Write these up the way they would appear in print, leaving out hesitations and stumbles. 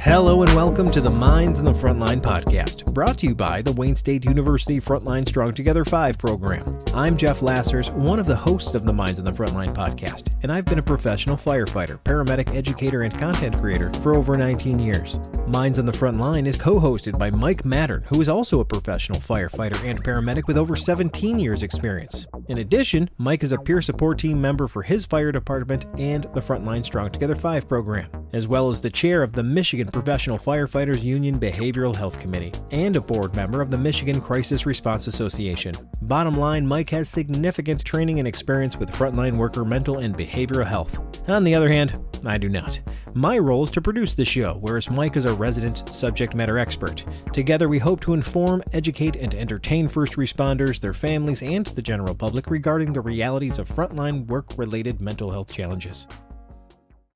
Hello and welcome to the Minds on the Frontline Podcast, brought to you by the Wayne State University Frontline Strong Together 5 program. I'm Geoff Lassers, one of the hosts of the Minds on the Frontline Podcast, and I've been a professional firefighter, paramedic, educator, and content creator for over 19 years. Minds on the Frontline is co-hosted by Mike Mattern, who is also a professional firefighter and paramedic with over 17 years experience. In addition, Mike is a peer support team member for his fire department and the Frontline Strong Together 5 program, as well as the chair of the Michigan Professional Firefighters Union Behavioral Health Committee and a board member of the Michigan Crisis Response Association. Bottom line, Mike has significant training and experience with frontline worker mental and behavioral health. On the other hand, I do not. My role is to produce the show, whereas Mike is a resident subject matter expert. Together, we hope to inform, educate, and entertain first responders, their families, and the general public regarding the realities of frontline work-related mental health challenges.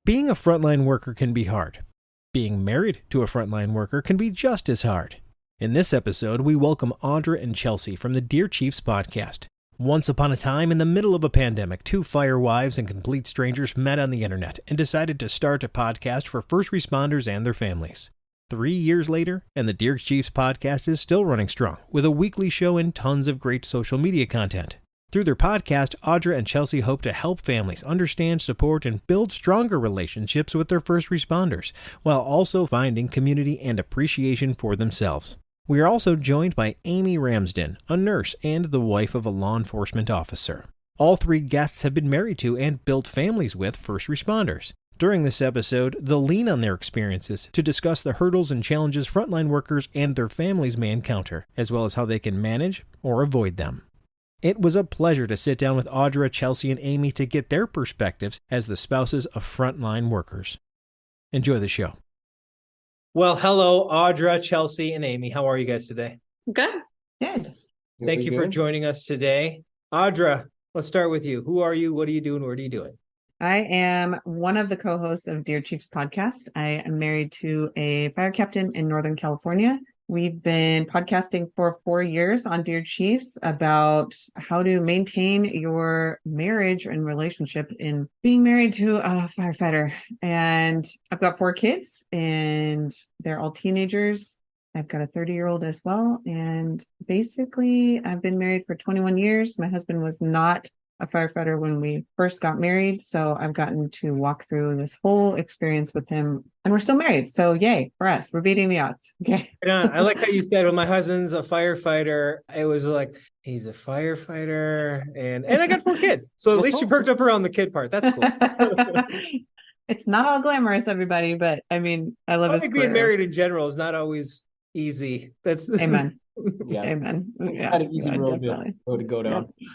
Being a frontline worker can be hard. Being married to a frontline worker can be just as hard. In this episode, we welcome Audra and Chelsea from the Dear Chiefs podcast. Once upon a time, in the middle of a pandemic, two fire wives and complete strangers met on the internet and decided to start a podcast for first responders and their families. 3 years later, and the Dear Chiefs podcast is still running strong, with a weekly show and tons of great social media content. Through their podcast, Audra and Chelsea hope to help families understand, support, and build stronger relationships with their first responders, while also finding community and appreciation for themselves. We are also joined by Amy Ramsden, a nurse and the wife of a law enforcement officer. All three guests have been married to and built families with first responders. During this episode, they'll lean on their experiences to discuss the hurdles and challenges frontline workers and their families may encounter, as well as how they can manage or avoid them. It was a pleasure to sit down with Audra, Chelsea, and Amy to get their perspectives as the spouses of frontline workers. Enjoy the show. Well, hello, Audra, Chelsea, and Amy. How are you guys today? Good. Good. Thank you for joining us today. Audra, let's start with you. Who are you? What do you do? And where do you do it? I am one of the co-hosts of Dear Chiefs podcast. I am married to a fire captain in Northern California. We've been podcasting for 4 years on Dear Chiefs about how to maintain your marriage and relationship in being married to a firefighter. And I've got 4 kids and they're all teenagers. I've got a 30-year-old as well. And basically, I've been married for 21 years. My husband was not a firefighter when we first got married. So I've gotten to walk through this whole experience with him and we're still married. So yay for us. We're beating the odds. Okay. I like how you said, well, my husband's a firefighter. It was like, he's a firefighter and I got 4 kids. So at least you perked up around the kid part. That's cool. It's not all glamorous, everybody, but I mean, I love his career. Being married in general is not always easy. That's Amen. Yeah. Amen. It's not an easy road to go down. Yeah.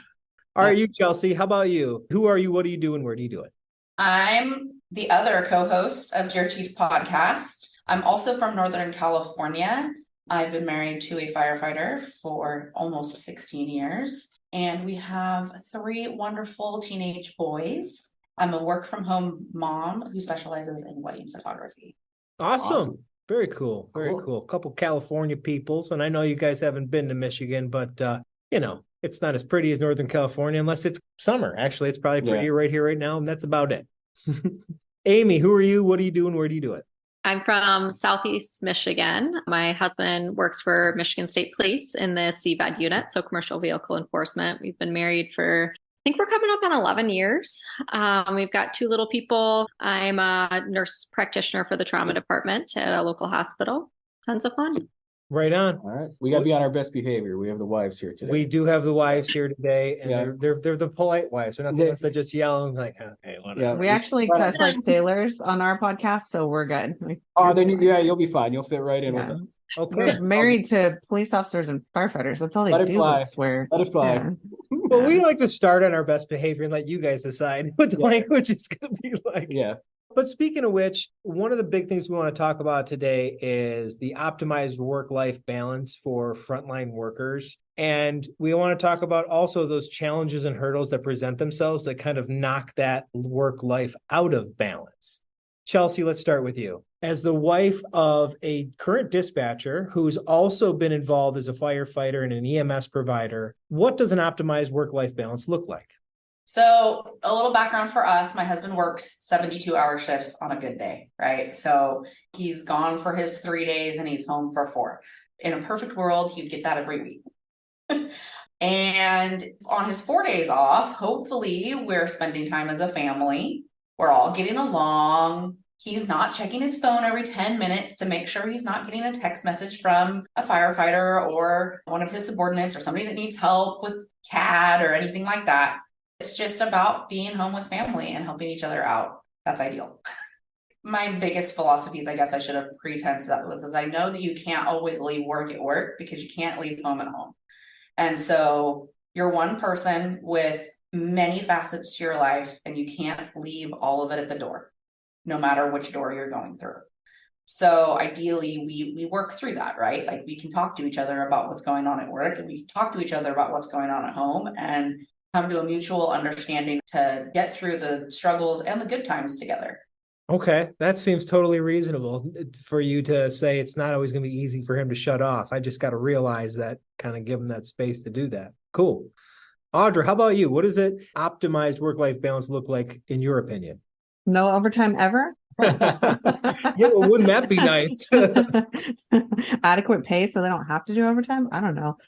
All right, you, Chelsea, how about you? Who are you? What do you do? And where do you do it? I'm the other co-host of Dear Chiefs podcast. I'm also from Northern California. I've been married to a firefighter for almost 16 years. And we have 3 wonderful teenage boys. I'm a work from home mom who specializes in wedding photography. Awesome. Very cool. Very cool. A couple California peoples. And I know you guys haven't been to Michigan, but, it's not as pretty as Northern California unless it's summer. Actually, it's probably prettier right here, right now. And that's about it. Amy, who are you? What do you do? And where do you do it? I'm from Southeast Michigan. My husband works for Michigan State Police in the CVAD unit, so commercial vehicle enforcement. We've been married for, I think we're coming up on 11 years. We've got 2 little people. I'm a nurse practitioner for the trauma department at a local hospital. Tons of fun. Right on. All right. We got to be on our best behavior. We have the wives here today. We do have the wives here today, and they're the polite wives. They're not the ones that just yell and like, okay, whatever. Yeah. We actually cuss like sailors on our podcast, so we're good. Then you'll be fine. You'll fit right in with us. Okay. We're married to police officers and firefighters. That's all they do is swear. Let it fly. Yeah. Well, we like to start on our best behavior and let you guys decide what the language is going to be like. Yeah. But speaking of which, one of the big things we want to talk about today is the optimized work-life balance for frontline workers. And we want to talk about also those challenges and hurdles that present themselves that kind of knock that work-life out of balance. Chelsea, let's start with you. As the wife of a current dispatcher who's also been involved as a firefighter and an EMS provider, what does an optimized work-life balance look like? So a little background for us, my husband works 72-hour shifts on a good day, right? So he's gone for his 3 days and he's home for 4. In a perfect world, he'd get that every week. And on his 4 days off, hopefully we're spending time as a family. We're all getting along. He's not checking his phone every 10 minutes to make sure he's not getting a text message from a firefighter or one of his subordinates or somebody that needs help with CAD or anything like that. It's just about being home with family and helping each other out. That's ideal. My biggest philosophies, I guess I should have pretense that with, is I know that you can't always leave work at work because you can't leave home at home. And so you're one person with many facets to your life and you can't leave all of it at the door, no matter which door you're going through. So ideally we work through that, right? Like we can talk to each other about what's going on at work and we can talk to each other about what's going on at home and come to a mutual understanding to get through the struggles and the good times together. Okay, that seems totally reasonable for you to say it's not always going to be easy for him to shut off. I just got to realize that, kind of give him that space to do that. Cool. Audra, how about you? What does it optimized work-life balance look like in your opinion? No overtime ever? Yeah, well, wouldn't that be nice? Adequate pay so they don't have to do overtime? I don't know.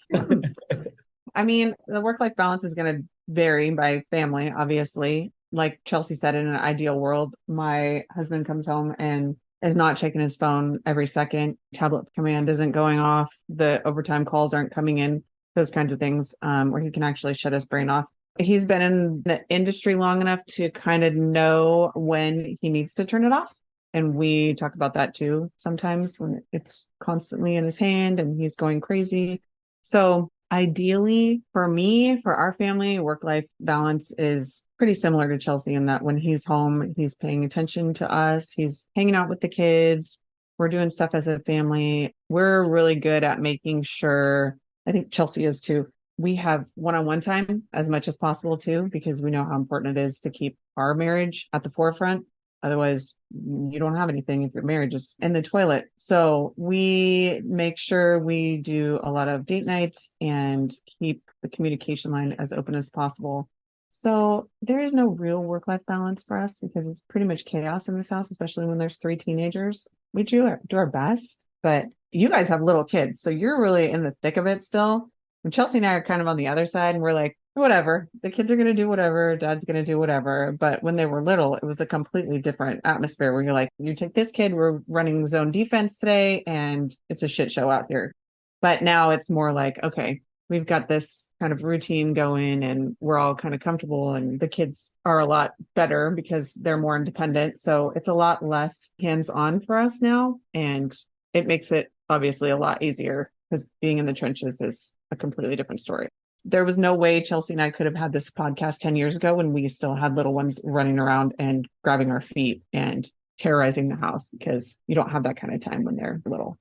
I mean, the work-life balance is going to vary by family, obviously. Like Chelsea said, in an ideal world, my husband comes home and is not checking his phone every second. Tablet command isn't going off. The overtime calls aren't coming in. Those kinds of things, where he can actually shut his brain off. He's been in the industry long enough to kind of know when he needs to turn it off. And we talk about that too sometimes when it's constantly in his hand and he's going crazy. So ideally for me, for our family, work-life balance is pretty similar to Chelsea in that when he's home, he's paying attention to us. He's hanging out with the kids. We're doing stuff as a family. We're really good at making sure, I think Chelsea is too, we have one-on-one time as much as possible too, because we know how important it is to keep our marriage at the forefront. Otherwise, you don't have anything if your marriage is in the toilet. So we make sure we do a lot of date nights and keep the communication line as open as possible. So there is no real work-life balance for us because it's pretty much chaos in this house, especially when there's 3 teenagers. We do our best, but you guys have little kids, so you're really in the thick of it still. And Chelsea and I are kind of on the other side, and we're like, whatever, the kids are going to do whatever, dad's going to do whatever. But when they were little, it was a completely different atmosphere where you're like, you take this kid, we're running zone defense today, and it's a shit show out here. But now it's more like, okay, we've got this kind of routine going and we're all kind of comfortable, and the kids are a lot better because they're more independent. So it's a lot less hands-on for us now. And it makes it obviously a lot easier because being in the trenches is a completely different story. There was no way Chelsea and I could have had this podcast 10 years ago when we still had little ones running around and grabbing our feet and terrorizing the house, because you don't have that kind of time when they're little.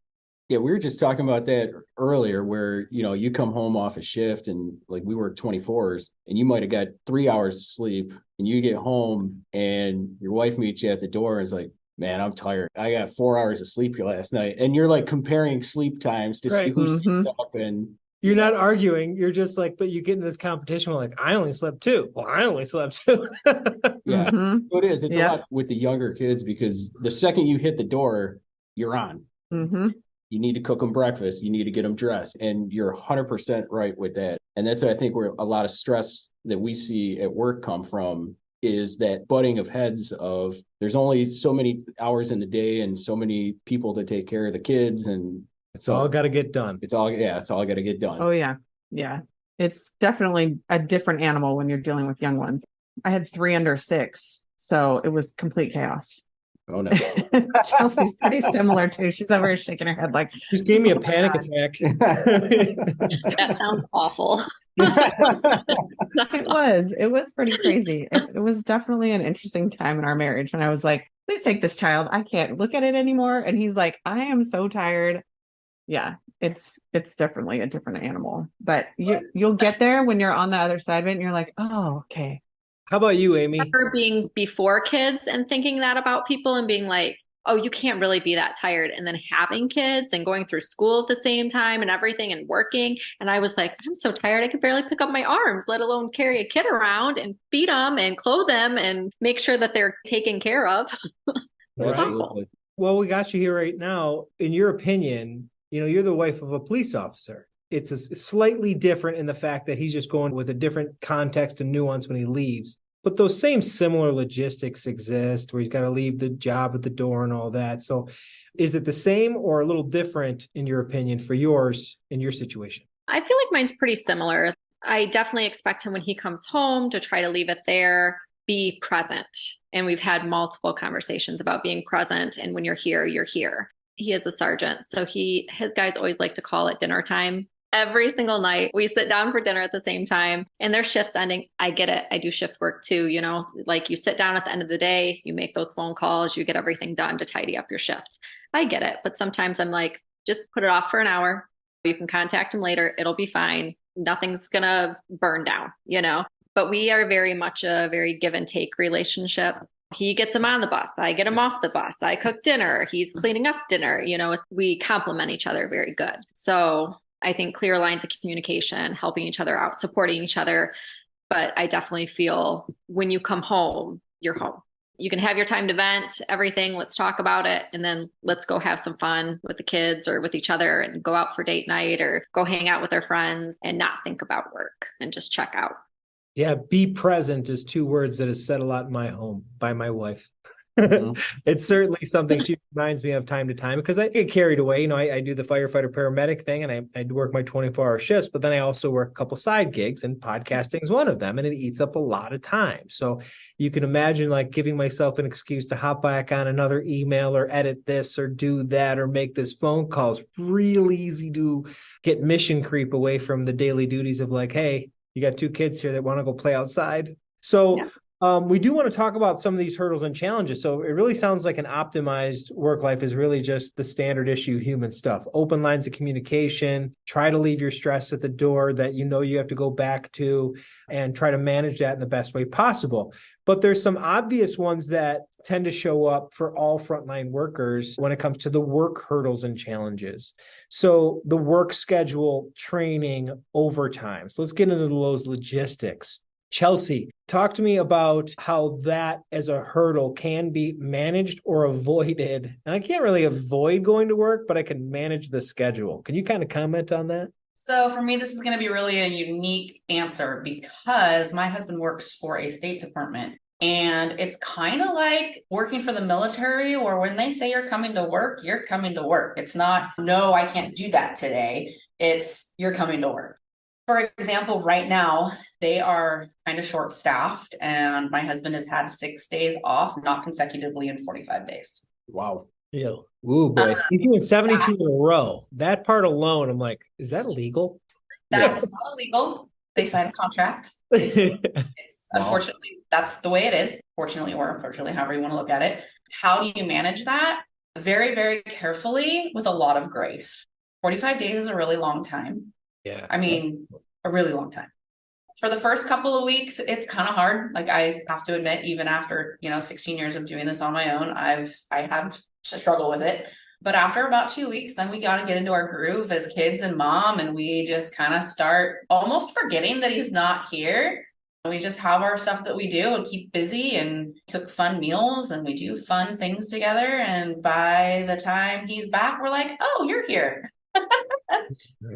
Yeah, we were just talking about that earlier where, you come home off a shift and like we work 24s and you might have got 3 hours of sleep and you get home and your wife meets you at the door and is like, man, I'm tired. I got 4 hours of sleep last night. And you're like comparing sleep times to see who stays up, and you're not arguing. You're just like, but you get into this competition where like, I only slept 2. Well, I only slept 2. Yeah, so it is. It's a lot with the younger kids because the second you hit the door, you're on. Mm-hmm. You need to cook them breakfast. You need to get them dressed. And you're 100% right with that. And that's what I think where a lot of stress that we see at work come from is that butting of heads of there's only so many hours in the day and so many people to take care of the kids, and it's all got to get done. It's all got to get done. Oh yeah. Yeah. It's definitely a different animal when you're dealing with young ones. I had 3 under 6, so it was complete chaos. Oh no. Chelsea's pretty similar too. She's over here shaking her head like, she gave me a panic attack. That sounds awful. It was pretty crazy. It was definitely an interesting time in our marriage when I was like, please take this child. I can't look at it anymore. And he's like, I am so tired. Yeah, it's definitely a different animal, but you'll get there when you're on the other side of it and you're like, oh, okay. How about you, Amy? Ever being before kids and thinking that about people and being like, oh, you can't really be that tired. And then having kids and going through school at the same time and everything and working. And I was like, I'm so tired. I could barely pick up my arms, let alone carry a kid around and feed them and clothe them and make sure that they're taken care of. Absolutely. Well, we got you here right now. In your opinion, you're the wife of a police officer. It's slightly different in the fact that he's just going with a different context and nuance when he leaves. But those same similar logistics exist where he's got to leave the job at the door and all that. So is it the same or a little different in your opinion for yours in your situation? I feel like mine's pretty similar. I definitely expect him when he comes home to try to leave it there, be present. And we've had multiple conversations about being present. And when you're here, you're here. He is a sergeant. So his guys always like to call it dinner time. Every single night we sit down for dinner at the same time and their shift's ending. I get it. I do shift work too. Like you sit down at the end of the day, you make those phone calls, you get everything done to tidy up your shift. I get it. But sometimes I'm like, just put it off for an hour. You can contact him later. It'll be fine. Nothing's going to burn down, but we are very much a very give and take relationship. He gets him on the bus. I get him off the bus. I cook dinner. He's cleaning up dinner. We complement each other very good. So I think clear lines of communication, helping each other out, supporting each other. But I definitely feel when you come home, you're home. You can have your time to vent everything. Let's talk about it. And then let's go have some fun with the kids or with each other and go out for date night or go hang out with our friends and not think about work and just check out. Yeah, be present is 2 words that is said a lot in my home by my wife. It's certainly something she reminds me of time to time because I get carried away. I do the firefighter paramedic thing and I do work my 24-hour shifts, but then I also work a couple side gigs and podcasting is one of them and it eats up a lot of time. So you can imagine like giving myself an excuse to hop back on another email or edit this or do that or make this phone call. It's real easy to get mission creep away from the daily duties of like, hey, you got 2 kids here that want to go play outside. So yeah. We do want to talk about some of these hurdles and challenges. So it really sounds like an optimized work life is really just the standard issue human stuff. Open lines of communication, try to leave your stress at the door that you have to go back to and try to manage that in the best way possible. But there's some obvious ones that tend to show up for all frontline workers when it comes to the work hurdles and challenges. So the work schedule, training, overtime. So let's get into those logistics. Chelsea, talk to me about how that as a hurdle can be managed or avoided. And I can't really avoid going to work, but I can manage the schedule. Can you kind of comment on that? So for me, this is going to be really a unique answer because my husband works for a state department. And it's kind of like working for the military where when they say you're coming to work, you're coming to work. It's not, no, I can't do that today. It's you're coming to work. For example, right now, they are kind of short-staffed and my husband has had 6 days off, not consecutively in 45 days. Wow. Yeah. Ooh, boy. He's doing 72 in a row. That part alone, I'm like, is that legal? That's not illegal. They sign a contract. Unfortunately, that's the way it is. Fortunately or unfortunately, however you want to look at it. How do you manage that? Very, very carefully with a lot of grace. 45 days is a really long time. Yeah. I mean, a really long time. For the first couple of weeks, it's kind of hard. Like I have to admit, even after, 16 years of doing this on my own, I have to struggle with it. But after about 2 weeks, then we got to get into our groove as kids and mom. And we just kind of start almost forgetting that he's not here. We just have our stuff that we do and keep busy and cook fun meals and we do fun things together. And by the time he's back, we're like, oh, you're here.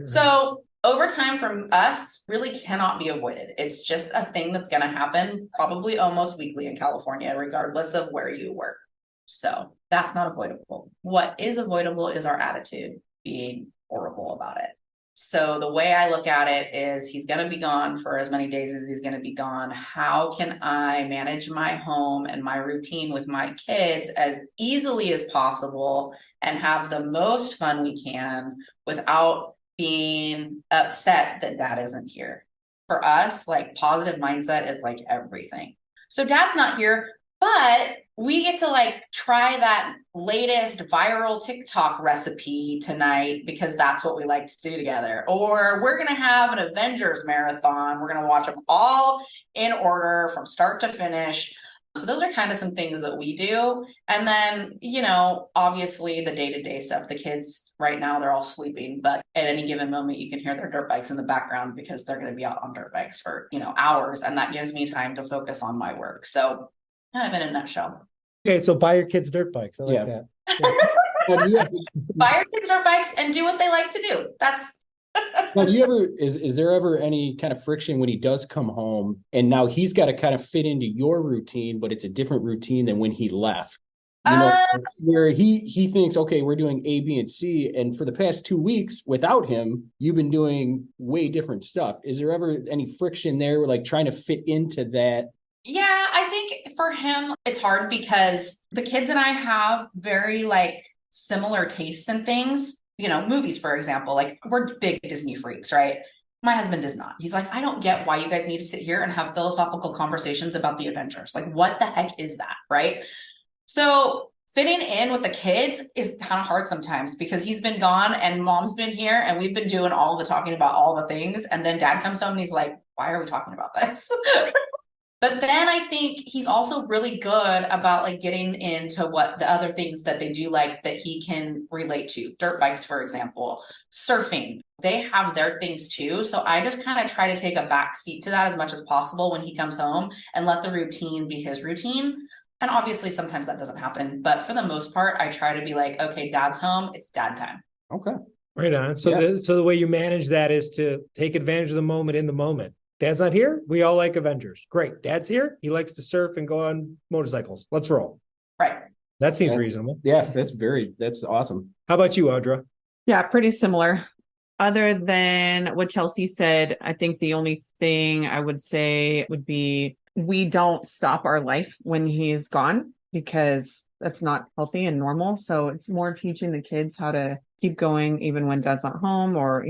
So overtime from us really cannot be avoided. It's just a thing that's going to happen probably almost weekly in California, regardless of where you work. So that's not avoidable. What is avoidable is our attitude being horrible about it. So the way I look at it is he's going to be gone for as many days as he's going to be gone. How can I manage my home and my routine with my kids as easily as possible and have the most fun we can without being upset that dad isn't here? For us, like positive mindset is like everything. So dad's not here, but we get to like try that latest viral TikTok recipe tonight because that's what we like to do together. Or we're going to have an Avengers marathon. We're going to watch them all in order from start to finish. So those are kind of some things that we do. And then, obviously the day-to-day stuff, the kids right now, they're all sleeping, but at any given moment, you can hear their dirt bikes in the background because they're going to be out on dirt bikes for, hours. And that gives me time to focus on my work. So kind of in a nutshell. Okay. So buy your kids dirt bikes. I like that. Yeah. Buy your kids dirt bikes and do what they like to do. That's Now, is there ever any kind of friction when he does come home and now he's got to kind of fit into your routine, but it's a different routine than when he left? Where he thinks, okay, we're doing A, B, and C. And for the past 2 weeks without him, you've been doing way different stuff. Is there ever any friction there, like trying to fit into that? Yeah, I think for him, it's hard because the kids and I have very similar tastes in things. Movies, for example, we're big Disney freaks, right? My husband is not. He's like, I don't get why you guys need to sit here and have philosophical conversations about the Avengers. Like, what the heck is that, right? So fitting in with the kids is kind of hard sometimes because he's been gone and mom's been here and we've been doing all the talking about all the things. And then dad comes home and he's like, why are we talking about this? But then I think he's also really good about getting into what the other things that they do that he can relate to. Dirt bikes, for example, surfing. They have their things too. So I just kind of try to take a back seat to that as much as possible when he comes home and let the routine be his routine. And obviously sometimes that doesn't happen. But for the most part, I try to be like, okay, dad's home. It's dad time. Okay. Right on. So the way you manage that is to take advantage of the moment in the moment. Dad's not here. We all like Avengers. Great. Dad's here. He likes to surf and go on motorcycles. Let's roll. Right. That seems reasonable. Yeah, that's awesome. How about you, Audra? Yeah, pretty similar. Other than what Chelsea said, I think the only thing I would say would be we don't stop our life when he's gone because that's not healthy and normal. So it's more teaching the kids how to keep going even when dad's not home or,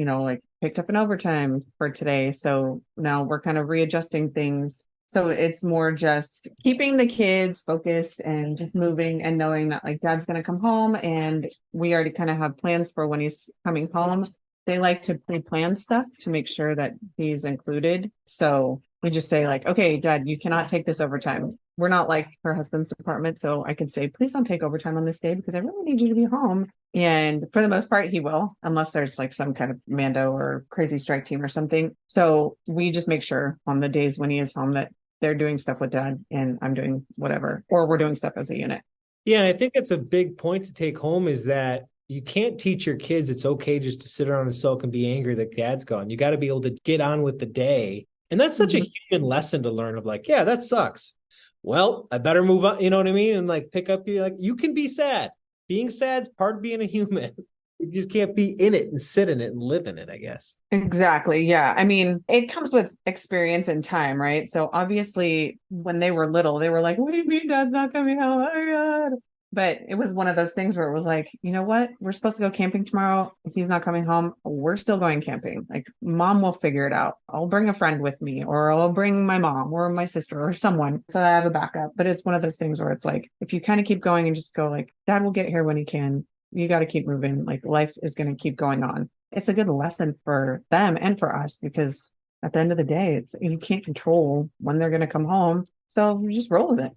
picked up an overtime for today. So now we're kind of readjusting things. So it's more just keeping the kids focused and just moving and knowing that dad's going to come home and we already kind of have plans for when he's coming home. They like to pre-plan stuff to make sure that he's included. So we just say okay, dad, you cannot take this overtime. We're not like her husband's department. So I could say, please don't take overtime on this day because I really need you to be home. And for the most part, he will, unless there's some kind of Mando or crazy strike team or something. So we just make sure on the days when he is home that they're doing stuff with dad and I'm doing whatever, or we're doing stuff as a unit. Yeah. And I think that's a big point to take home is that you can't teach your kids it's okay just to sit around and sulk and be angry that dad's gone. You got to be able to get on with the day. And that's such a human lesson to learn of yeah, that sucks. Well, I better move on. You know what I mean? And pick up you can be sad. Being sad is part of being a human. You just can't be in it and sit in it and live in it, I guess. Exactly. Yeah. I mean, it comes with experience and time, right? So obviously when they were little, they were like, what do you mean dad's not coming home? Oh my God. But it was one of those things where it was you know what? We're supposed to go camping tomorrow. If he's not coming home, we're still going camping. Mom will figure it out. I'll bring a friend with me or I'll bring my mom or my sister or someone so that I have a backup. But it's one of those things where it's if you kind of keep going and just go dad will get here when he can. You got to keep moving. Life is going to keep going on. It's a good lesson for them and for us because at the end of the day, you can't control when they're going to come home. So you just roll with it.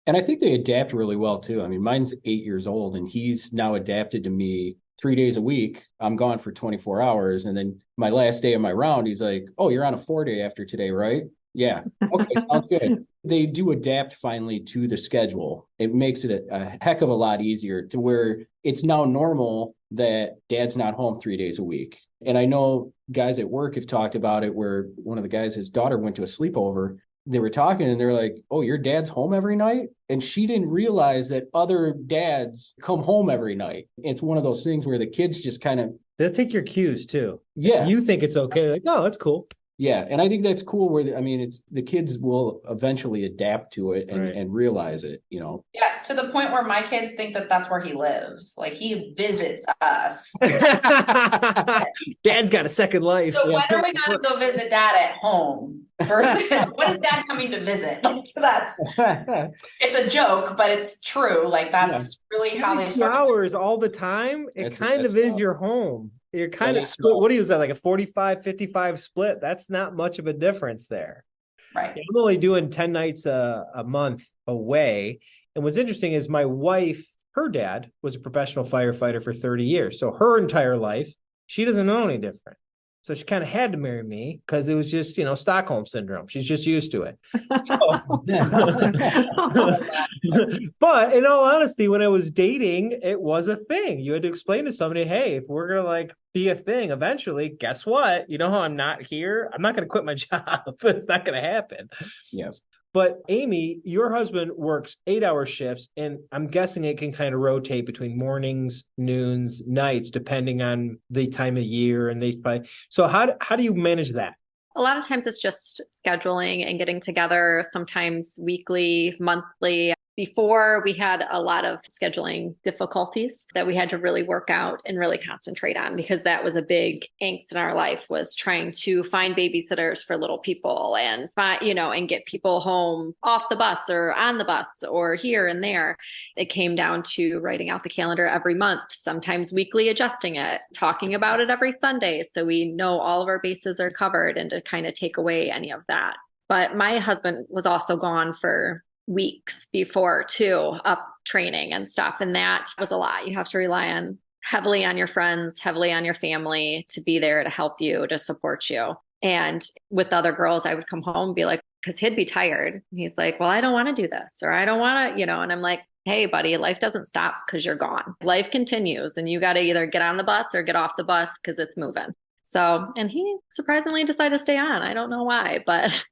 And I think they adapt really well too. I mean, mine's 8 years old and he's now adapted to me 3 days a week. I'm gone for 24 hours. And then my last day of my round, he's like, oh, you're on a 4-day after today, right? Yeah. Okay. Sounds good. They do adapt finally to the schedule. It makes it a heck of a lot easier to where it's now normal that dad's not home 3 days a week. And I know guys at work have talked about it where one of the guys, his daughter went to a sleepover. They were talking and they're like, oh, your dad's home every night? And she didn't realize that other dads come home every night. It's one of those things where the kids just kind of... They'll take your cues too. Yeah. You think it's okay. Oh, that's cool. Yeah. And I think that's cool where, it's the kids will eventually adapt to it and realize it, Yeah. To the point where my kids think that that's where he lives. He visits us. Dad's got a second life. So when are we going to go visit dad at home? Versus when is dad coming to visit? It's a joke, but it's true. That's really how they start. Hours all the time. It kind of is your home. You're kind of split. What is that? A 45-55 split? That's not much of a difference there. Right. I'm only doing 10 nights a month away. And what's interesting is my wife, her dad was a professional firefighter for 30 years. So her entire life, she doesn't know any different. So she kind of had to marry me because it was just, Stockholm syndrome. She's just used to it. But in all honesty, when I was dating, it was a thing. You had to explain to somebody, hey, if we're going to be a thing eventually, guess what? You know how I'm not here? I'm not going to quit my job. It's not going to happen. Yes. But Amy, your husband works 8-hour shifts, and I'm guessing it can kind of rotate between mornings, noons, nights, depending on the time of year. And so how do you manage that? A lot of times it's just scheduling and getting together, sometimes weekly, monthly. Before, we had a lot of scheduling difficulties that we had to really work out and really concentrate on, because that was a big angst in our life, was trying to find babysitters for little people and and get people home off the bus or on the bus or here and there. It came down to writing out the calendar every month, sometimes weekly, adjusting it, talking about it every Sunday so we know all of our bases are covered, and to kind of take away any of that. But my husband was also gone for weeks before too, up training and stuff. And that was a lot. You have to rely heavily on your friends, heavily on your family to be there to help you, to support you. And with other girls, I would come home and be like, because he'd be tired. And he's like, well, I don't want to do this, or I don't want to, and I'm like, hey, buddy, life doesn't stop because you're gone. Life continues, and you got to either get on the bus or get off the bus because it's moving. So, and he surprisingly decided to stay on. I don't know why, but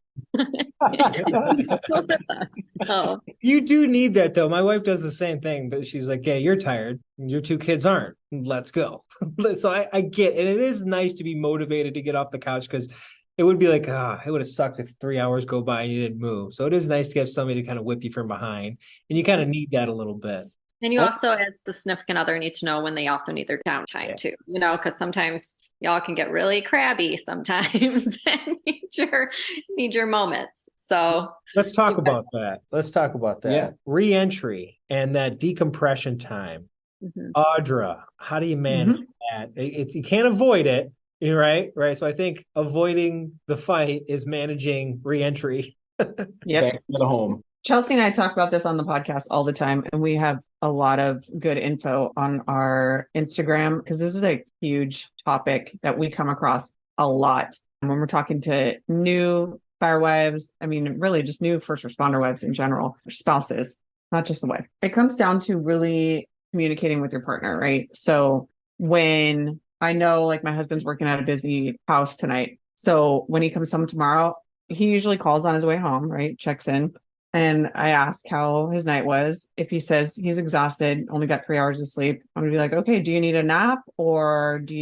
Oh. You do need that, though. My wife does the same thing, but she's like, yeah, you're tired. Your 2 kids aren't. Let's go. So I get, and it is nice to be motivated to get off the couch, because it would be like, it would have sucked if 3 hours go by and you didn't move. So it is nice to have somebody to kind of whip you from behind, and you kind of need that a little bit. And you also, as the significant other, need to know when they also need their downtime too, because sometimes y'all can get really crabby sometimes and need your moments. So let's talk about that. Yeah. Re-entry and that decompression time. Mm-hmm. Audra, how do you manage that? You can't avoid it, right? So I think avoiding the fight is managing re-entry. Yep. Back to the home. Chelsea and I talk about this on the podcast all the time, and we have a lot of good info on our Instagram, because this is a huge topic that we come across a lot when we're talking to new firewives. I mean, really just new first responder wives in general, spouses, not just the wife. It comes down to really communicating with your partner, right? So when I know, like, my husband's working at a busy house tonight, so when he comes home tomorrow, he usually calls on his way home, right? Checks in. And I ask how his night was. If he says he's exhausted, only got 3 hours of sleep, I'm gonna be like, okay, do you need a nap, or what do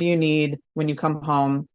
you need when you come home?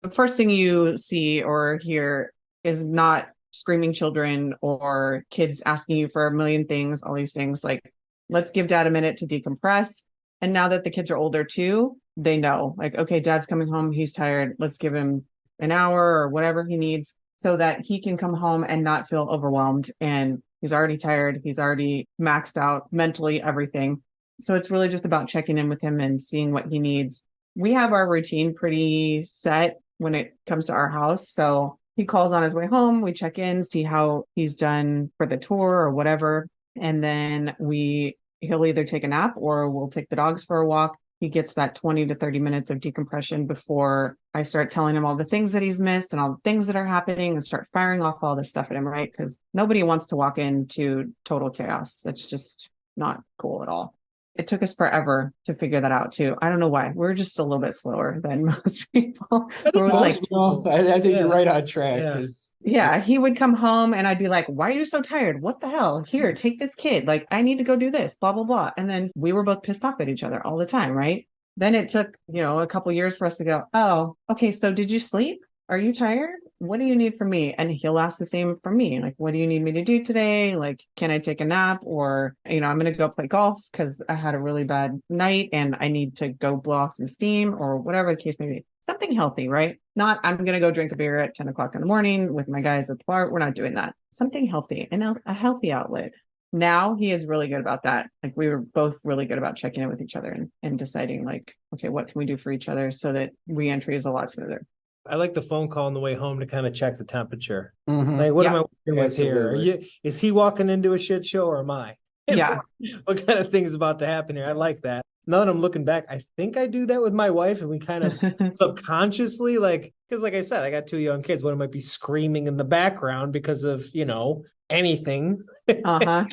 The first thing you see or hear is not screaming children or kids asking you for a million things, all these things. Like, let's give dad a minute to decompress. And now that the kids are older too, they know, like, okay, dad's coming home, he's tired. Let's give him an hour or whatever he needs, so that he can come home and not feel overwhelmed. And he's already tired. He's already maxed out mentally, everything. So it's really just about checking in with him and seeing what he needs. We have our routine pretty set when it comes to our house. So he calls on his way home. We check in, see how he's done for the tour or whatever. And then he'll either take a nap or we'll take the dogs for a walk. He gets that 20 to 30 minutes of decompression before I start telling him all the things that he's missed and all the things that are happening, and start firing off all this stuff at him, right? Because nobody wants to walk into total chaos. That's just not cool at all. It took us forever to figure that out too. I don't know why. We're just a little bit slower than most people. I think you're right on track. Yeah, he would come home and I'd be like, why are you so tired? What the hell? Here, take this kid. Like, I need to go do this, blah, blah, blah. And then we were both pissed off at each other all the time, right? Then it took, a couple years for us to go, oh, okay, so did you sleep? Are you tired? What do you need from me? And he'll ask the same from me. Like, what do you need me to do today? Like, can I take a nap? Or, I'm going to go play golf because I had a really bad night and I need to go blow off some steam, or whatever the case may be. Something healthy, right? Not, I'm going to go drink a beer at 10 o'clock in the morning with my guys at the bar. We're not doing that. Something healthy and a healthy outlet. Now he is really good about that. Like, we were both really good about checking in with each other and deciding, like, okay, what can we do for each other so that re-entry is a lot smoother. I like the phone call on the way home to kind of check the temperature. Mhm. Like, what am Yeah. I working with here? Absolutely. Is he walking into a shit show or am I? And Yeah. what kind of things about to happen here? I like that. Now that I'm looking back, I think I do that with my wife, and we kind of subconsciously, like, because like I said, I got 2 young kids. One might be screaming in the background because of, anything. Uh-huh.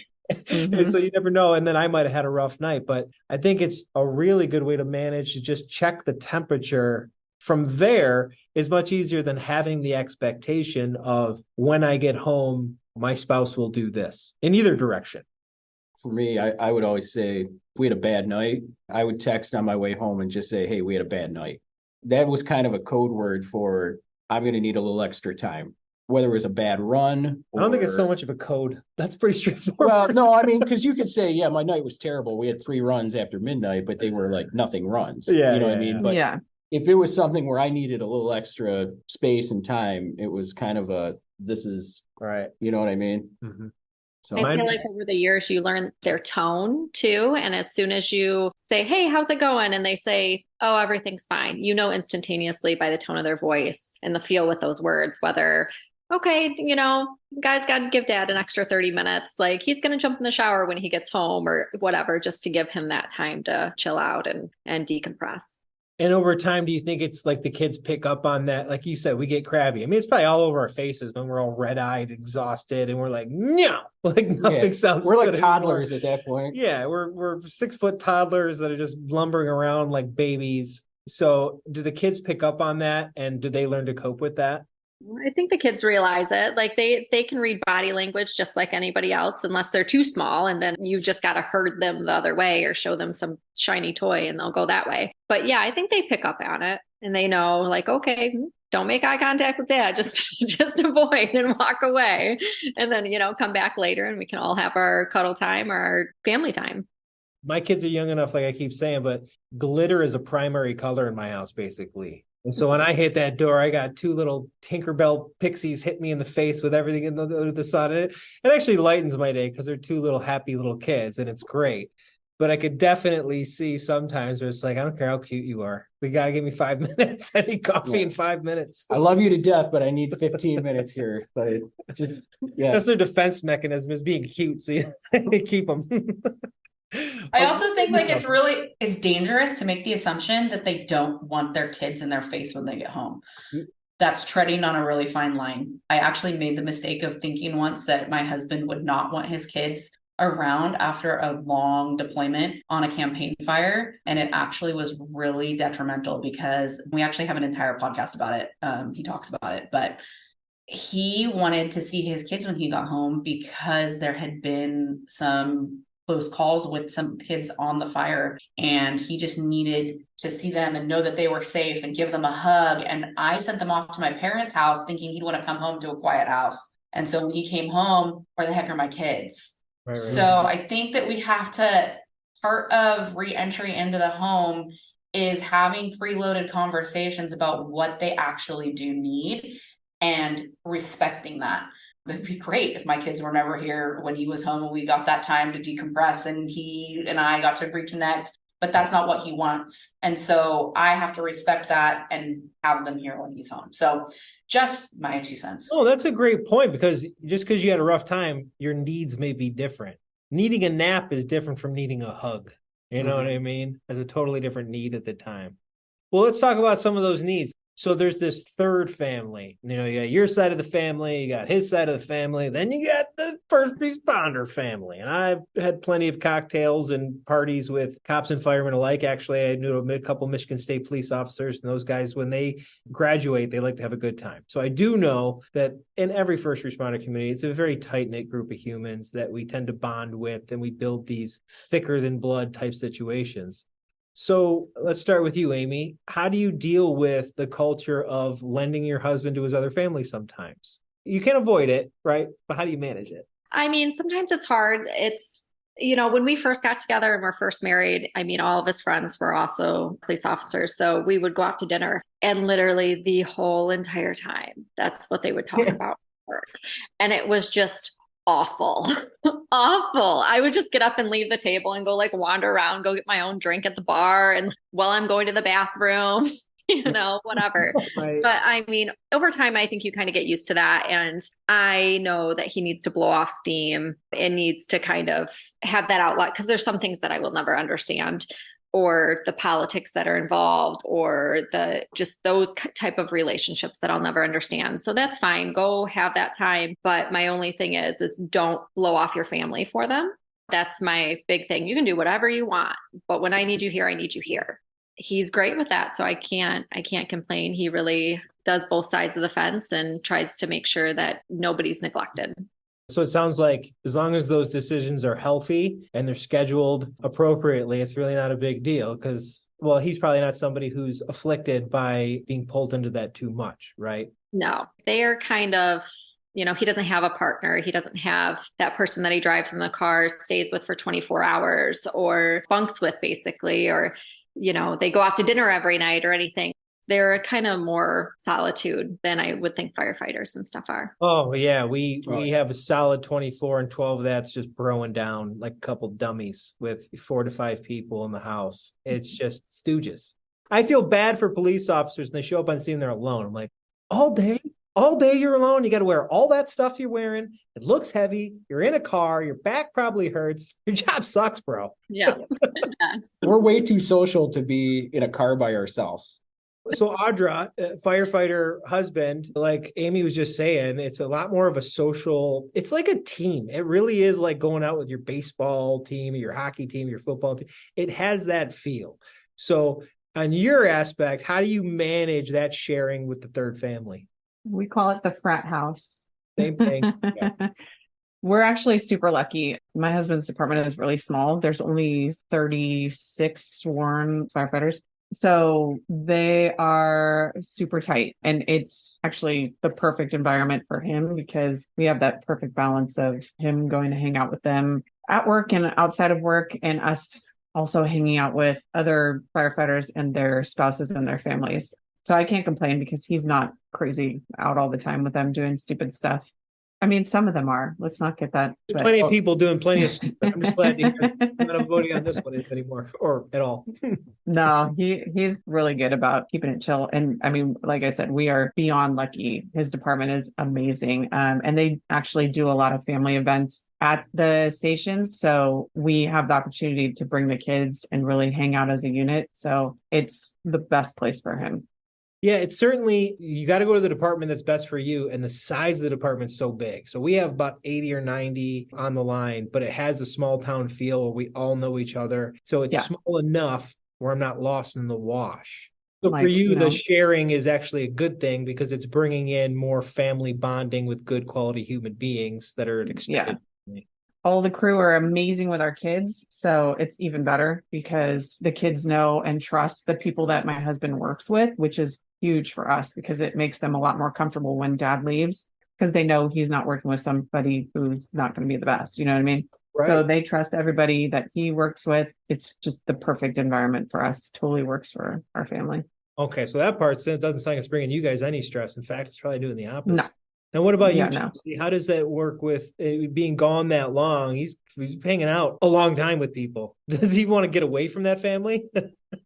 So you never know. And then I might have had a rough night, but I think it's a really good way to manage to just check the temperature. From there is much easier than having the expectation of when I get home, my spouse will do this in either direction. For me, I would always say, if we had a bad night, I would text on my way home and just say, hey, we had a bad night. That was kind of a code word for, I'm going to need a little extra time, whether it was a bad run. I don't think it's so much of a code. That's pretty straightforward. Well, no, I mean, because you could say, yeah, my night was terrible. We had 3 runs after midnight, but they were like nothing runs. Yeah, you know yeah, what I mean? yeah. But Yeah. if it was something where I needed a little extra space and time, it was kind of this is, Right. you know what I mean? Mm-hmm. So I feel like over the years you learn their tone too. And as soon as you say, hey, how's it going? And they say, oh, everything's fine. Instantaneously by the tone of their voice and the feel with those words, whether, okay, guys got to give dad an extra 30 minutes. Like he's going to jump in the shower when he gets home or whatever, just to give him that time to chill out and decompress. And over time, do you think it's like the kids pick up on that? Like you said, we get crabby. I mean, it's probably all over our faces when we're all red-eyed, exhausted, and we're like, no, like nothing sounds we're like good toddlers anymore. at that point. Yeah, we're 6-foot toddlers that are just lumbering around like babies. So do the kids pick up on that, and do they learn to cope with that? I think the kids realize it. Like they can read body language just like anybody else, unless they're too small. And then you just got to herd them the other way or show them some shiny toy and they'll go that way. But yeah, I think they pick up on it and they know like, okay, don't make eye contact with dad. Just avoid and walk away. And then, come back later and we can all have our cuddle time or our family time. My kids are young enough, like I keep saying, but glitter is a primary color in my house, basically. And so when I hit that door, I got 2 little Tinkerbell pixies hit me in the face with everything in the sun. It actually lightens my day because they're 2 little happy little kids, and it's great. But I could definitely see sometimes where it's like, I don't care how cute you are. We got to give me 5 minutes. I need coffee in 5 minutes. I love you to death, but I need 15 minutes here. But That's their defense mechanism, is being cute. So you keep them. I also think like it's dangerous to make the assumption that they don't want their kids in their face when they get home. That's treading on a really fine line. I actually made the mistake of thinking once that my husband would not want his kids around after a long deployment on a campaign fire. And it actually was really detrimental because we actually have an entire podcast about it. He talks about it, but he wanted to see his kids when he got home because there had been some close calls with some kids on the fire and he just needed to see them and know that they were safe and give them a hug. And I sent them off to my parents' house thinking he'd want to come home to a quiet house. And so when he came home, where the heck are my kids? Right. So I think that we have to, part of re-entry into the home is having preloaded conversations about what they actually do need and respecting that. It'd be great if my kids were never here when he was home and we got that time to decompress and he and I got to reconnect, but that's not what he wants. And so I have to respect that and have them here when he's home. So just my 2 cents. Oh, that's a great point, because just because you had a rough time, your needs may be different. Needing a nap is different from needing a hug. You know what I mean? It's a totally different need at the time. Well, let's talk about some of those needs. So there's this third family. You got your side of the family, you got his side of the family, then you got the first responder family. And I've had plenty of cocktails and parties with cops and firemen alike. Actually, I knew a couple of Michigan State police officers, and those guys, when they graduate, they like to have a good time. So I do know that in every first responder community, it's a very tight-knit group of humans that we tend to bond with, and we build these thicker than blood type situations. So let's start with you, Amy. How do you deal with the culture of lending your husband to his other family sometimes? You can avoid it, right? But how do you manage it? I mean, sometimes it's hard. It's, when we first got together and were first married, I mean, all of his friends were also police officers. So we would go out to dinner and literally the whole entire time, that's what they would talk about at work. And it was just awful. Awful. I would just get up and leave the table and go wander around, go get my own drink at the bar. And while I'm going to the bathroom, whatever. Right. But I mean, over time, I think you kind of get used to that. And I know that he needs to blow off steam and needs to kind of have that outlet, because there's some things that I will never understand, or the politics that are involved, or just those type of relationships that I'll never understand. So that's fine. Go have that time. But my only thing is don't blow off your family for them. That's my big thing. You can do whatever you want, but when I need you here, I need you here. He's great with that. So I can't complain. He really does both sides of the fence and tries to make sure that nobody's neglected. So it sounds like as long as those decisions are healthy and they're scheduled appropriately, it's really not a big deal, because, well, he's probably not somebody who's afflicted by being pulled into that too much, right? No, they are kind of, he doesn't have a partner. He doesn't have that person that he drives in the car, stays with for 24 hours or bunks with, basically, or, they go out to dinner every night or anything. They're kind of more solitude than I would think firefighters and stuff are. Oh, yeah. We have a solid 24, and 12 of that's just broing down like a couple dummies with 4 to 5 people in the house. It's just stooges. I feel bad for police officers when they show up on scene, they're alone. I'm like, all day you're alone. You got to wear all that stuff you're wearing. It looks heavy. You're in a car. Your back probably hurts. Your job sucks, bro. Yeah. We're way too social to be in a car by ourselves. So Audra, firefighter husband, like Amy was just saying, it's a lot more of a social, it's like a team. It really is like going out with your baseball team, your hockey team, your football team. It has that feel. So on your aspect, how do you manage that sharing with the third family? We call it the frat house. Same thing. Yeah. We're actually super lucky. My husband's department is really small. There's only 36 sworn firefighters. So they are super tight, and it's actually the perfect environment for him, because we have that perfect balance of him going to hang out with them at work and outside of work, and us also hanging out with other firefighters and their spouses and their families. So I can't complain, because he's not crazy out all the time with them doing stupid stuff. I mean, some of them are. Let's not get that. There's plenty of people doing plenty of stuff. I'm just glad to hear I'm not voting on this one anymore, or at all. No, he's really good about keeping it chill. And I mean, like I said, we are beyond lucky. His department is amazing. And they actually do a lot of family events at the stations. So we have the opportunity to bring the kids and really hang out as a unit. So it's the best place for him. Yeah, it's certainly, you got to go to the department that's best for you. And the size of the department's so big. So we have about 80 or 90 on the line, but it has a small town feel where we all know each other. So it's small enough where I'm not lost in the wash. So for you, the sharing is actually a good thing, because it's bringing in more family bonding with good quality human beings that are extended. Yeah. All the crew are amazing with our kids. So it's even better, because the kids know and trust the people that my husband works with, which is huge for us, because it makes them a lot more comfortable when dad leaves, because they know he's not working with somebody who's not going to be the best. You know what I mean? Right. So they trust everybody that he works with. It's just the perfect environment for us. Totally works for our family. Okay. So that part doesn't sound like it's bringing you guys any stress. In fact, it's probably doing the opposite. No. Now, what about you, Chelsea? How does that work with being gone that long? He's hanging out a long time with people. Does he want to get away from that family?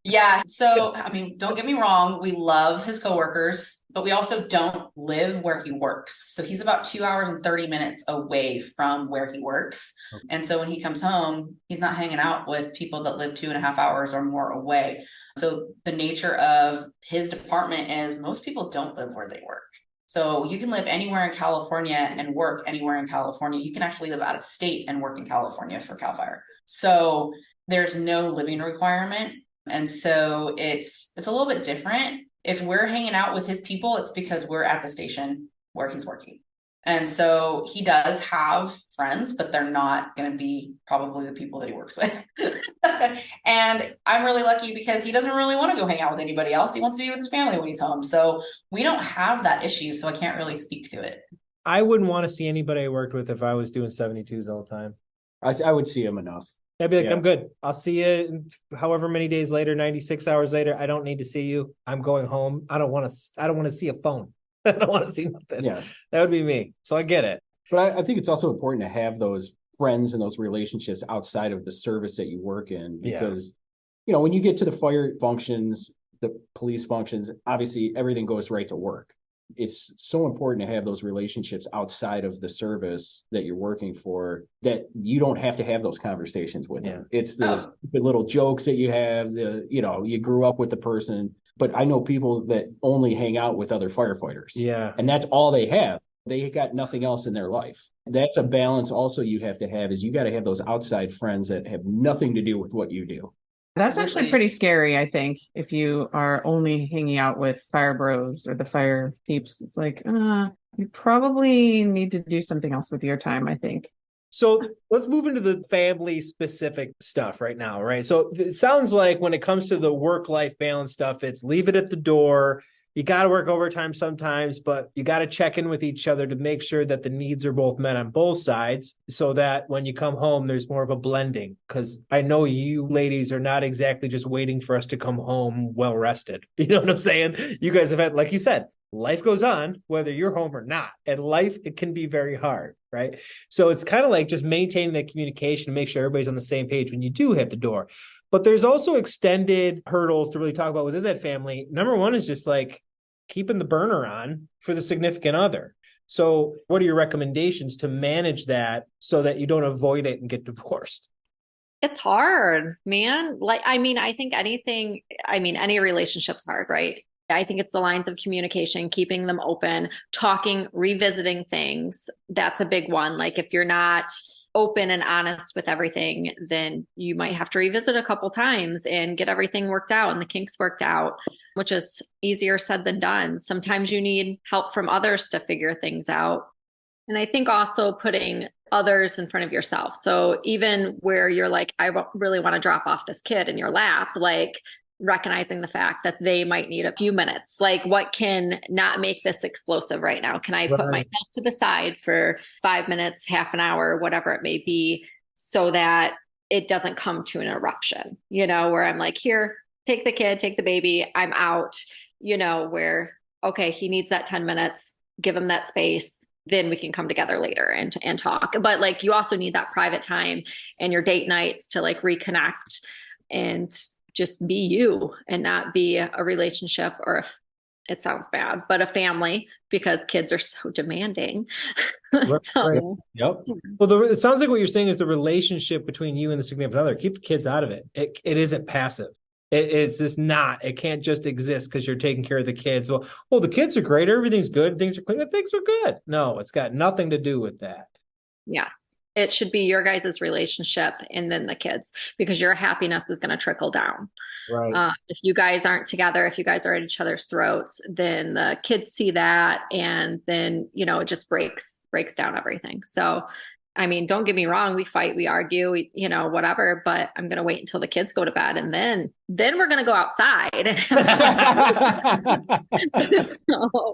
Yeah. So, I mean, don't get me wrong. We love his coworkers, but we also don't live where he works. So he's about 2 hours and 30 minutes away from where he works. Okay. And so when he comes home, he's not hanging out with people that live 2.5 hours or more away. So the nature of his department is most people don't live where they work. So you can live anywhere in California and work anywhere in California. You can actually live out of state and work in California for CAL FIRE. So there's no living requirement. And so it's a little bit different. If we're hanging out with his people, it's because we're at the station where he's working. And so he does have friends, but they're not going to be probably the people that he works with. And I'm really lucky, because he doesn't really want to go hang out with anybody else. He wants to be with his family when he's home. So we don't have that issue. So I can't really speak to it. I wouldn't want to see anybody I worked with if I was doing 72s all the time. I would see him enough. I'd be like, I'm good. I'll see you however many days later, 96 hours later. I don't need to see you. I'm going home. I don't want to see a phone. I don't want to see nothing. Yeah, that would be me. So I get it. But I think it's also important to have those friends and those relationships outside of the service that you work in, because, when you get to the fire functions, the police functions, obviously everything goes right to work. It's so important to have those relationships outside of the service that you're working for, that you don't have to have those conversations with them. It's the little jokes that you have, you grew up with the person. But I know people that only hang out with other firefighters. Yeah. And that's all they have. They got nothing else in their life. That's a balance also you have to have, is you got to have those outside friends that have nothing to do with what you do. That's actually pretty scary, I think, if you are only hanging out with fire bros or the fire peeps. It's like, you probably need to do something else with your time, I think. So let's move into the family specific stuff right now, right? So it sounds like when it comes to the work-life balance stuff, it's leave it at the door. You got to work overtime sometimes, but you got to check in with each other to make sure that the needs are both met on both sides, so that when you come home, there's more of a blending. Because I know you ladies are not exactly just waiting for us to come home well rested. You know what I'm saying? You guys have had, like you said, life goes on, whether you're home or not. And life, it can be very hard, right? So it's kind of like just maintaining that communication to make sure everybody's on the same page when you do hit the door. But there's also extended hurdles to really talk about within that family. Number one is just like keeping the burner on for the significant other. So what are your recommendations to manage that so that you don't avoid it and get divorced? It's hard, man. I think any relationship's hard, right? I think it's the lines of communication, keeping them open, talking, revisiting things. That's a big one. Like if you're not open and honest with everything, then you might have to revisit a couple times and get everything worked out and the kinks worked out, which is easier said than done. Sometimes you need help from others to figure things out. And I think also putting others in front of yourself. So even where you're like, I really want to drop off this kid in your lap, like recognizing the fact that they might need a few minutes. Like, what can not make this explosive right now? Can I put myself to the side for 5 minutes, half an hour, whatever it may be, so that it doesn't come to an eruption, where I'm like, here, take the kid, take the baby, I'm out, where, okay, he needs that 10 minutes, give him that space, then we can come together later and talk. But like, you also need that private time and your date nights to like reconnect and just be you and not be a relationship, or if it sounds bad, but a family, because kids are so demanding. So, Yep. Well, it sounds like what you're saying is the relationship between you and the significant other, keep the kids out of it. It isn't passive. It's just not. It can't just exist because you're taking care of the kids. Well, the kids are great. Everything's good. Things are clean. Things are good. No, it's got nothing to do with that. Yes. It should be your guys' relationship and then the kids, because your happiness is going to trickle down. Right. If you guys aren't together, if you guys are at each other's throats, then the kids see that, and then, it just breaks down everything. So, I mean, don't get me wrong. We fight, we argue, whatever, but I'm going to wait until the kids go to bed, and then we're going to go outside.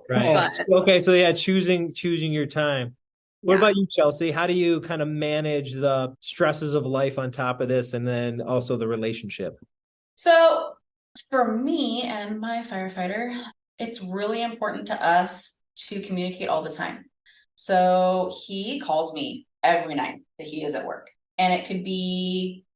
Right. Okay. So yeah, choosing your time. What about you, Chelsea? How do you kind of manage the stresses of life on top of this, and then also the relationship? So for me and my firefighter, it's really important to us to communicate all the time. So he calls me every night that he is at work, and it could be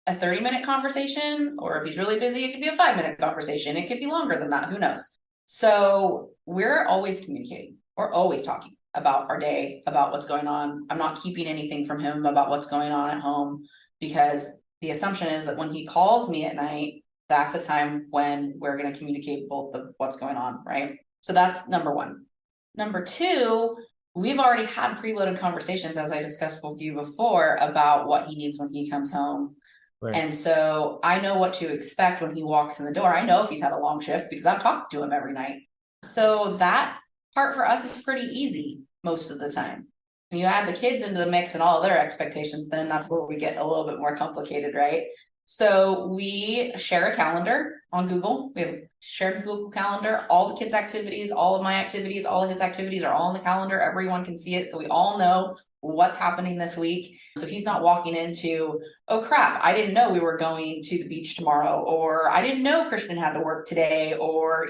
a 30-minute conversation, or if he's really busy, it could be a 5-minute conversation. It could be longer than that. Who knows? So we're always communicating. We're always talking about our day, about what's going on. I'm not keeping anything from him about what's going on at home, because the assumption is that when he calls me at night, that's a time when we're going to communicate both of what's going on, right? So that's number one. Number two, we've already had preloaded conversations, as I discussed with you before, about what he needs when he comes home. Right. And so I know what to expect when he walks in the door. I know if he's had a long shift because I've talked to him every night. So that part for us is pretty easy most of the time. When you add the kids into the mix and all their expectations, then that's where we get a little bit more complicated, right? So we share a calendar on Google. We have a shared Google calendar. All the kids' activities, all of my activities, all of his activities are all in the calendar. Everyone can see it. So we all know what's happening this week. So he's not walking into, oh crap, I didn't know we were going to the beach tomorrow, or I didn't know Christian had to work today, or,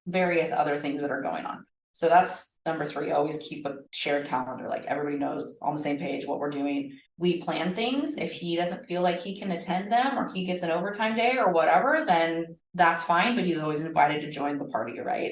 various other things that are going on. So that's number three. Always keep a shared calendar. Like everybody knows on the same page what we're doing. We plan things. If he doesn't feel like he can attend them, or he gets an overtime day or whatever, then that's fine, but he's always invited to join the party, right?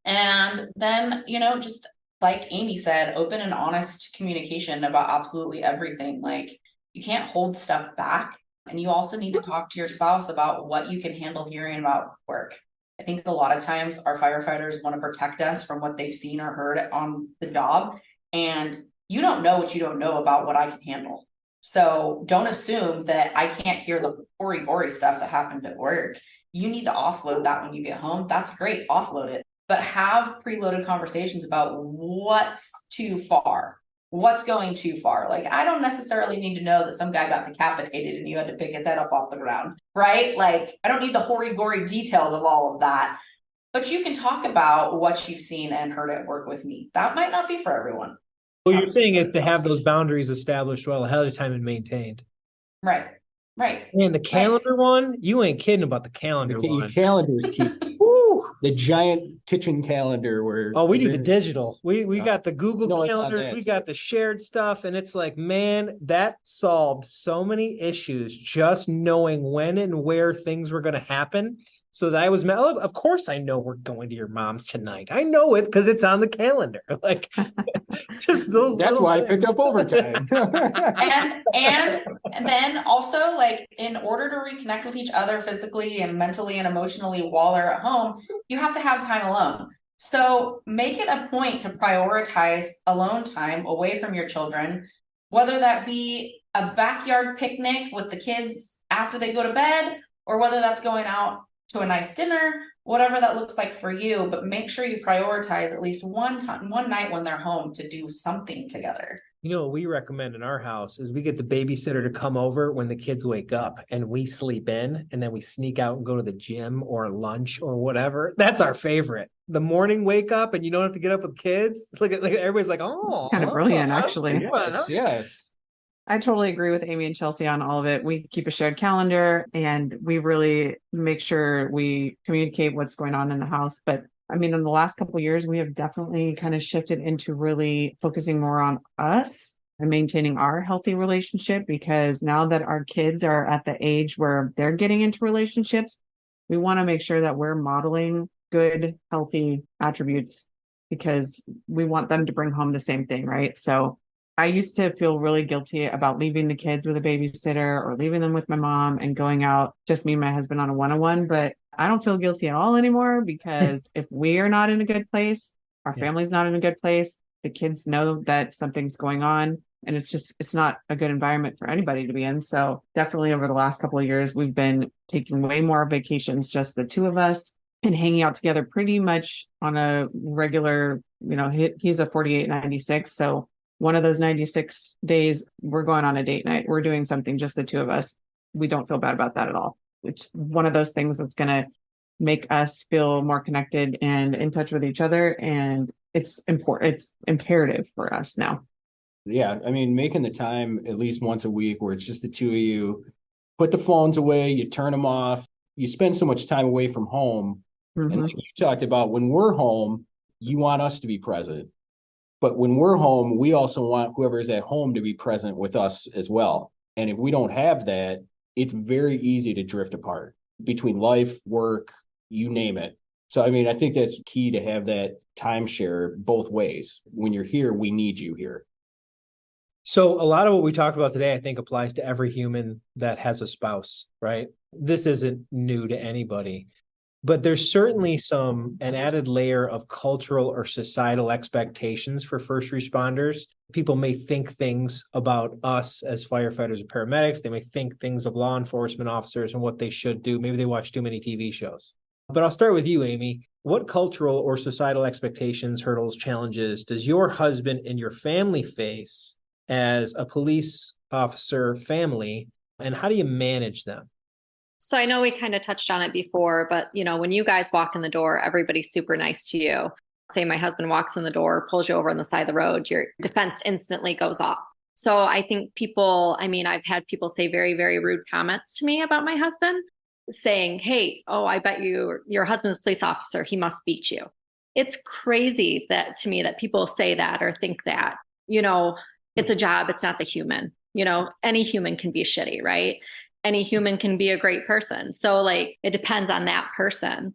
And then, just like Amy said, open and honest communication about absolutely everything. Like, you can't hold stuff back. And you also need to talk to your spouse about what you can handle hearing about work. I think a lot of times our firefighters want to protect us from what they've seen or heard on the job. And you don't know what you don't know about what I can handle. So don't assume that I can't hear the gory stuff that happened at work. You need to offload that when you get home. That's great. Offload it. But have preloaded conversations about what's too far. What's going too far? Like, I don't necessarily need to know that some guy got decapitated and you had to pick his head up off the ground, right? Like, I don't need the gory details of all of that. But you can talk about what you've seen and heard at work with me. That might not be for everyone. What you're saying is to have those boundaries established well ahead of time and maintained. Right. And the calendar one, you ain't kidding about the calendar one. Your calendar is key. The giant kitchen calendar where we do the digital. We got the Google calendars, we got the shared stuff, and it's like, man, that solved so many issues just knowing when and where things were going to happen. So that of course I know we're going to your mom's tonight. I know it because it's on the calendar. Like, just those. That's why I picked up overtime. and then also, like, in order to reconnect with each other physically and mentally and emotionally while they're at home, you have to have time alone. So make it a point to prioritize alone time away from your children, whether that be a backyard picnic with the kids after they go to bed, or whether that's going out to a nice dinner, whatever that looks like for you. But make sure you prioritize at least one night when they're home to do something together. What we recommend in our house is we get the babysitter to come over when the kids wake up and we sleep in, and then we sneak out and go to the gym or lunch or whatever. That's our favorite. The morning wake up and you don't have to get up with kids. Like everybody's like, oh, it's kind of brilliant, actually. Yes. I totally agree with Amy and Chelsea on all of it. We keep a shared calendar and we really make sure we communicate what's going on in the house. But I mean, in the last couple of years, we have definitely kind of shifted into really focusing more on us and maintaining our healthy relationship, because now that our kids are at the age where they're getting into relationships, we want to make sure that we're modeling good, healthy attributes, because we want them to bring home the same thing, right? So I used to feel really guilty about leaving the kids with a babysitter or leaving them with my mom and going out, just me and my husband, on a one-on-one. But I don't feel guilty at all anymore, because if we are not in a good place, our family's not in a good place, the kids know that something's going on, and it's not a good environment for anybody to be in. So definitely over the last couple of years, we've been taking way more vacations, just the two of us, and hanging out together pretty much on a regular, he's a 48-96. So one of those 96 days, we're going on a date night. We're doing something, just the two of us. We don't feel bad about that at all. It's one of those things that's going to make us feel more connected and in touch with each other. And it's important. It's imperative for us now. Yeah. I mean, making the time at least once a week where it's just the two of you, put the phones away, you turn them off, you spend so much time away from home. Mm-hmm. And like you talked about, when we're home, you want us to be present. But when we're home, we also want whoever's at home to be present with us as well. And if we don't have that, it's very easy to drift apart between life, work, you name it. So, I mean, I think that's key to have that timeshare both ways. When you're here, we need you here. So a lot of what we talked about today, I think, applies to every human that has a spouse, right? This isn't new to anybody. But there's certainly an added layer of cultural or societal expectations for first responders. People may think things about us as firefighters and paramedics. They may think things of law enforcement officers and what they should do. Maybe they watch too many TV shows. But I'll start with you, Amy. What cultural or societal expectations, hurdles, challenges does your husband and your family face as a police officer family, and how do you manage them? So I know we kind of touched on it before, but when you guys walk in the door, everybody's super nice to you. Say my husband walks in the door, pulls you over on the side of the road, your defense instantly goes off. So I think I've had people say very, very rude comments to me about my husband, saying, hey, I bet your husband's a police officer. He must beat you. It's crazy to me that people say that or think that. It's a job. It's not the human. Any human can be shitty, right? any human can be a great person. So like, it depends on that person.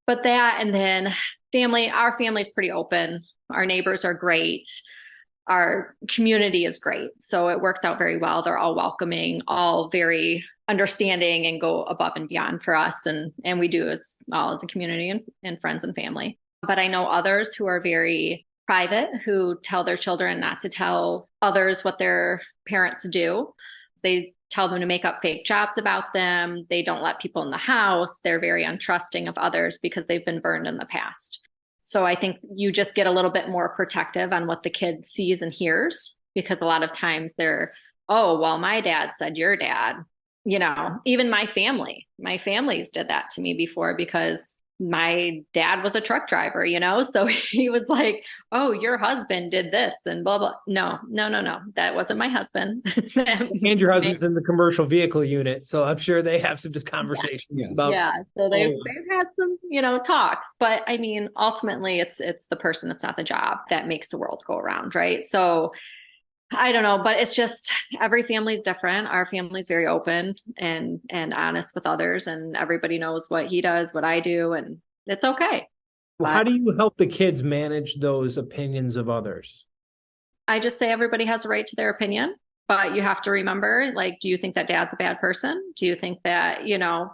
But that, and then family, our family's pretty open. Our neighbors are great. Our community is great. So it works out very well. They're all welcoming, all very understanding, and go above and beyond for us. And we do as a community and friends and family. But I know others who are very private, who tell their children not to tell others what their parents do. They tell them to make up fake jobs about them. They don't let people in the house. They're very untrusting of others because they've been burned in the past. So I think you just get a little bit more protective on what the kid sees and hears, because a lot of times they're, oh, well, my dad said your dad, even my family's did that to me before, because my dad was a truck driver, so he was like, oh, your husband did this and blah, blah. No, that wasn't my husband. And your husband's in the commercial vehicle unit, so I'm sure they have some just conversations about. Yeah, so they've had some, talks, but I mean, ultimately it's the person, it's not the job that makes the world go around, right? So I don't know, but it's just every family is different. Our family is very open and honest with others, and everybody knows what he does, what I do, and it's okay. Well, how do you help the kids manage those opinions of others? I just say everybody has a right to their opinion, but you have to remember, like, do you think that dad's a bad person? Do you think that,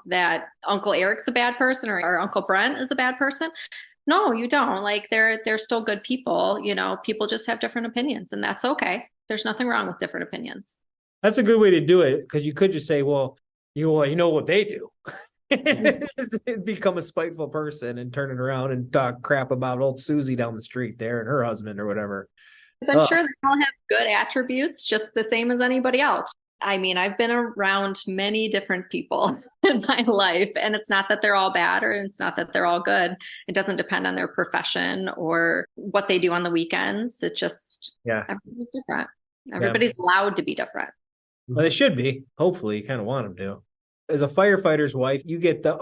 that Uncle Eric's a bad person, or Uncle Brent is a bad person? No, you don't. Like, they're still good people. People just have different opinions, and that's okay. There's nothing wrong with different opinions. That's a good way to do it, because you could just say, well, you know what they do. Become a spiteful person and turn it around and talk crap about old Susie down the street there and her husband or whatever. I'm sure they all have good attributes, just the same as anybody else. I mean, I've been around many different people in my life, and it's not that they're all bad, or it's not that they're all good. It doesn't depend on their profession or what they do on the weekends. It's just, everybody's different. Everybody's allowed to be different. Well, they should be. Hopefully, you kind of want them to. As a firefighter's wife, you get the,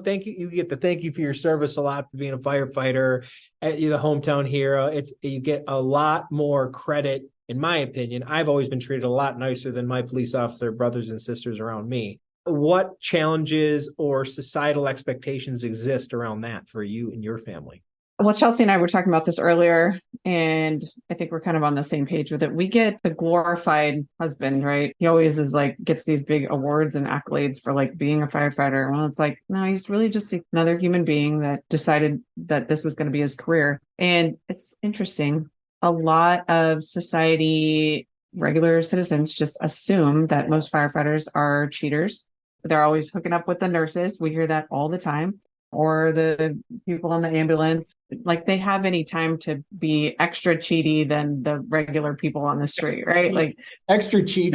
thank you. You get the thank you for your service a lot for being a firefighter. You're the hometown hero. You get a lot more credit. In my opinion, I've always been treated a lot nicer than my police officer brothers and sisters around me. What challenges or societal expectations exist around that for you and your family? Well, Chelsea and I were talking about this earlier, and I think we're kind of on the same page with it. We get the glorified husband, right? He always is like, gets these big awards and accolades for like being a firefighter. Well, it's like, no, he's really just another human being that decided that this was going to be his career. And it's interesting. A lot of society, regular citizens just assume that most firefighters are cheaters. They're always hooking up with the nurses. We hear that all the time. Or the people in the ambulance, like they have any time to be extra cheaty than the regular people on the street, right? Like extra cheaty.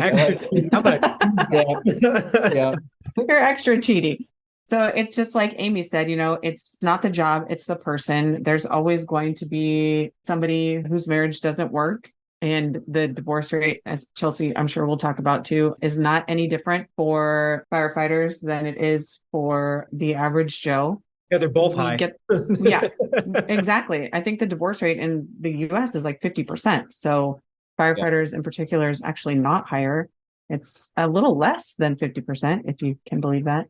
Yeah. You're extra cheaty. So it's just like Amy said, it's not the job, it's the person. There's always going to be somebody whose marriage doesn't work. And the divorce rate, as Chelsea, I'm sure we'll talk about too, is not any different for firefighters than it is for the average Joe. Yeah, they're both high. Yeah, exactly. I think the divorce rate in the US is like 50%. So firefighters in particular is actually not higher. It's a little less than 50%, if you can believe that.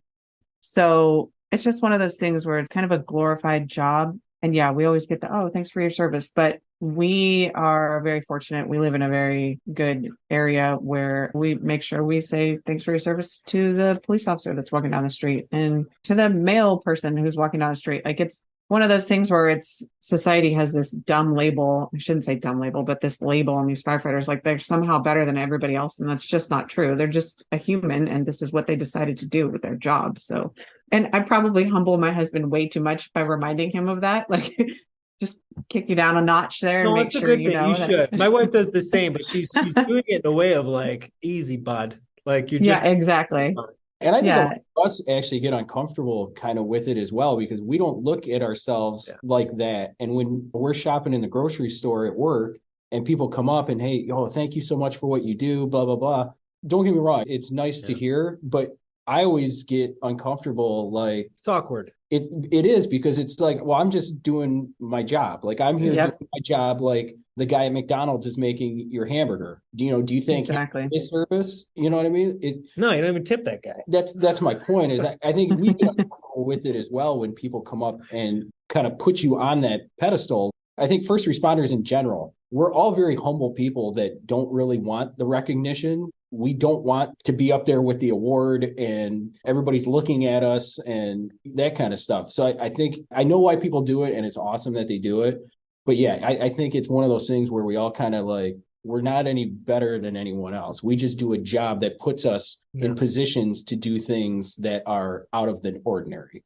So it's just one of those things where it's kind of a glorified job. And yeah, we always get the, oh, thanks for your service. But we are very fortunate. We live in a very good area where we make sure we say thanks for your service to the police officer that's walking down the street and to the male person who's walking down the street. Like, it's one of those things where society has this dumb label. I shouldn't say dumb label, but this label on these firefighters, like they're somehow better than everybody else. And that's just not true. They're just a human, and this is what they decided to do with their job. So, and I probably humble my husband way too much by reminding him of that. Like, just kick you down a notch there and make sure you know. You should. My wife does the same, but she's doing it in a way of like, easy, bud. Like, you're just. Yeah, exactly. And I think a lot of us actually get uncomfortable kind of with it as well, because we don't look at ourselves like that. And when we're shopping in the grocery store at work and people come up and, hey, thank you so much for what you do, blah, blah, blah. Don't get me wrong. It's nice to hear, but I always get uncomfortable. Like, It's awkward. it is, because it's like, well, I'm just doing my job. Like, I'm here Yep. doing my job. Like the guy at McDonald's is making your hamburger. Do you think Exactly. his service? You know what I mean? No, you don't even tip that guy. That's my point. Is I think we get uncomfortable with it as well when people come up and kind of put you on that pedestal. I think first responders in general, we're all very humble people that don't really want the recognition. We don't want to be up there with the award and everybody's looking at us and that kind of stuff. So I think I know why people do it, and it's awesome that they do it. But yeah, I think it's one of those things where we all kind of like, we're not any better than anyone else. We just do a job that puts us in positions to do things that are out of the ordinary.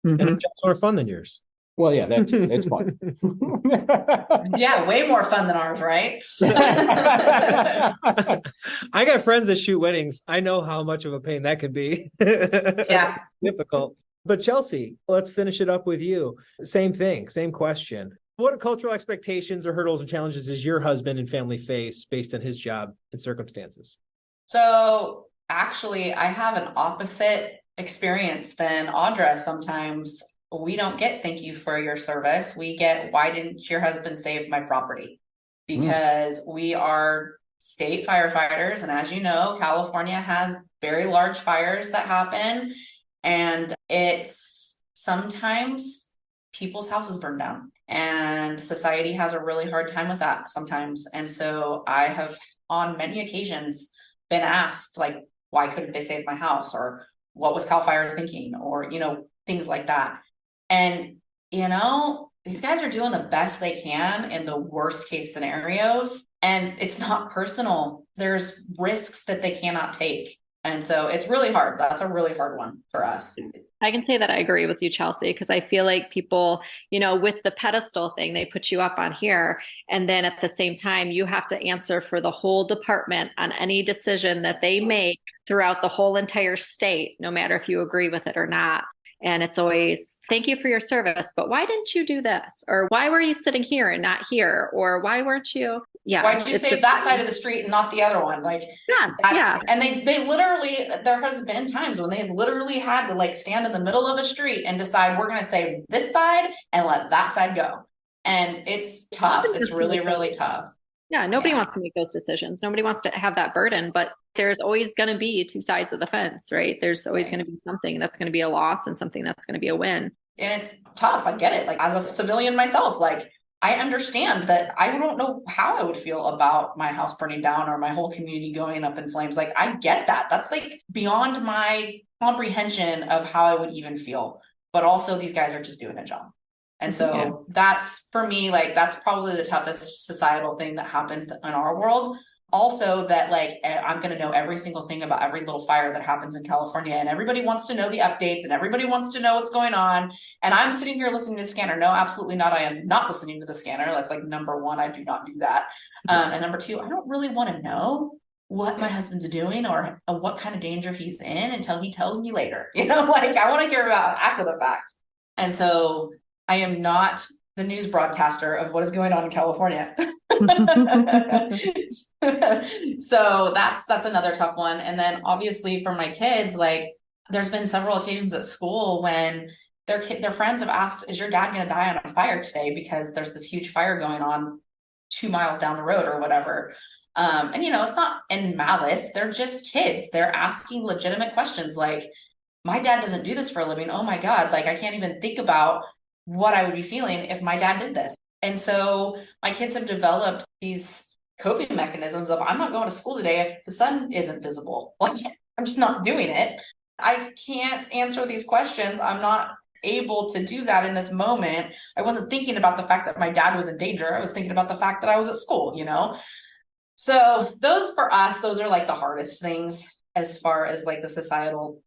And it's more fun than yours. Well, yeah, that's fun. Yeah, way more fun than ours, right? I got friends that shoot weddings. I know how much of a pain that could be. Yeah. Difficult. But Chelsea, let's finish it up with you. Same thing, same question. What cultural expectations or hurdles and challenges does your husband and family face based on his job and circumstances? So actually, I have an opposite experience than Audra. Sometimes we don't get thank you for your service. We get, why didn't your husband save my property? Because we are state firefighters. And as you know, California has very large fires that happen. And it's sometimes people's houses burn down. And society has a really hard time with that sometimes. And so I have on many occasions been asked, like, why couldn't they save my house? Or what was CAL FIRE thinking? Or, things like that. And, these guys are doing the best they can in the worst case scenarios. And it's not personal. There's risks that they cannot take. And so it's really hard. That's a really hard one for us. I can say that I agree with you, Chelsea, because I feel like people, with the pedestal thing, they put you up on here. And then at the same time, you have to answer for the whole department on any decision that they make throughout the whole entire state, no matter if you agree with it or not. And it's always, thank you for your service, but why didn't you do this? Or why were you sitting here and not here? Or why weren't you? Yeah. Why did you save that side of the street and not the other one? Like, yeah. And they literally, there has been times when they've literally had to stand in the middle of a street and decide we're going to save this side and let that side go. And it's tough. It's really, really tough. Yeah, nobody wants to make those decisions. Nobody wants to have that burden, but there's always going to be two sides of the fence, right? There's always going to be something that's going to be a loss and something that's going to be a win. And it's tough. I get it. As a civilian myself, I understand that I don't know how I would feel about my house burning down or my whole community going up in flames. I get that. That's beyond my comprehension of how I would even feel. But also these guys are just doing a job. And so that's, for me, that's probably the toughest societal thing that happens in our world. Also that I'm going to know every single thing about every little fire that happens in California, and everybody wants to know the updates and everybody wants to know what's going on. And I'm sitting here listening to the scanner. No, absolutely not. I am not listening to the scanner. That's number one. I do not do that. And number two, I don't really want to know what my husband's doing or what kind of danger he's in until he tells me later. I want to hear about it after the fact. And so I am not the news broadcaster of what is going on in California. So that's another tough one. And then obviously for my kids, there's been several occasions at school when their friends have asked, is your dad going to die on a fire today? Because there's this huge fire going on 2 miles down the road or whatever. And it's not in malice. They're just kids. They're asking legitimate questions. My dad doesn't do this for a living. Oh my God. I can't even think about what I would be feeling if my dad did this. And so my kids have developed these coping mechanisms of, I'm not going to school today if the sun isn't visible. I'm just not doing it. I can't answer these questions. I'm not able to do that in this moment. I wasn't thinking about the fact that my dad was in danger. I was thinking about the fact that I was at school, So those for us, those are the hardest things as far as the societal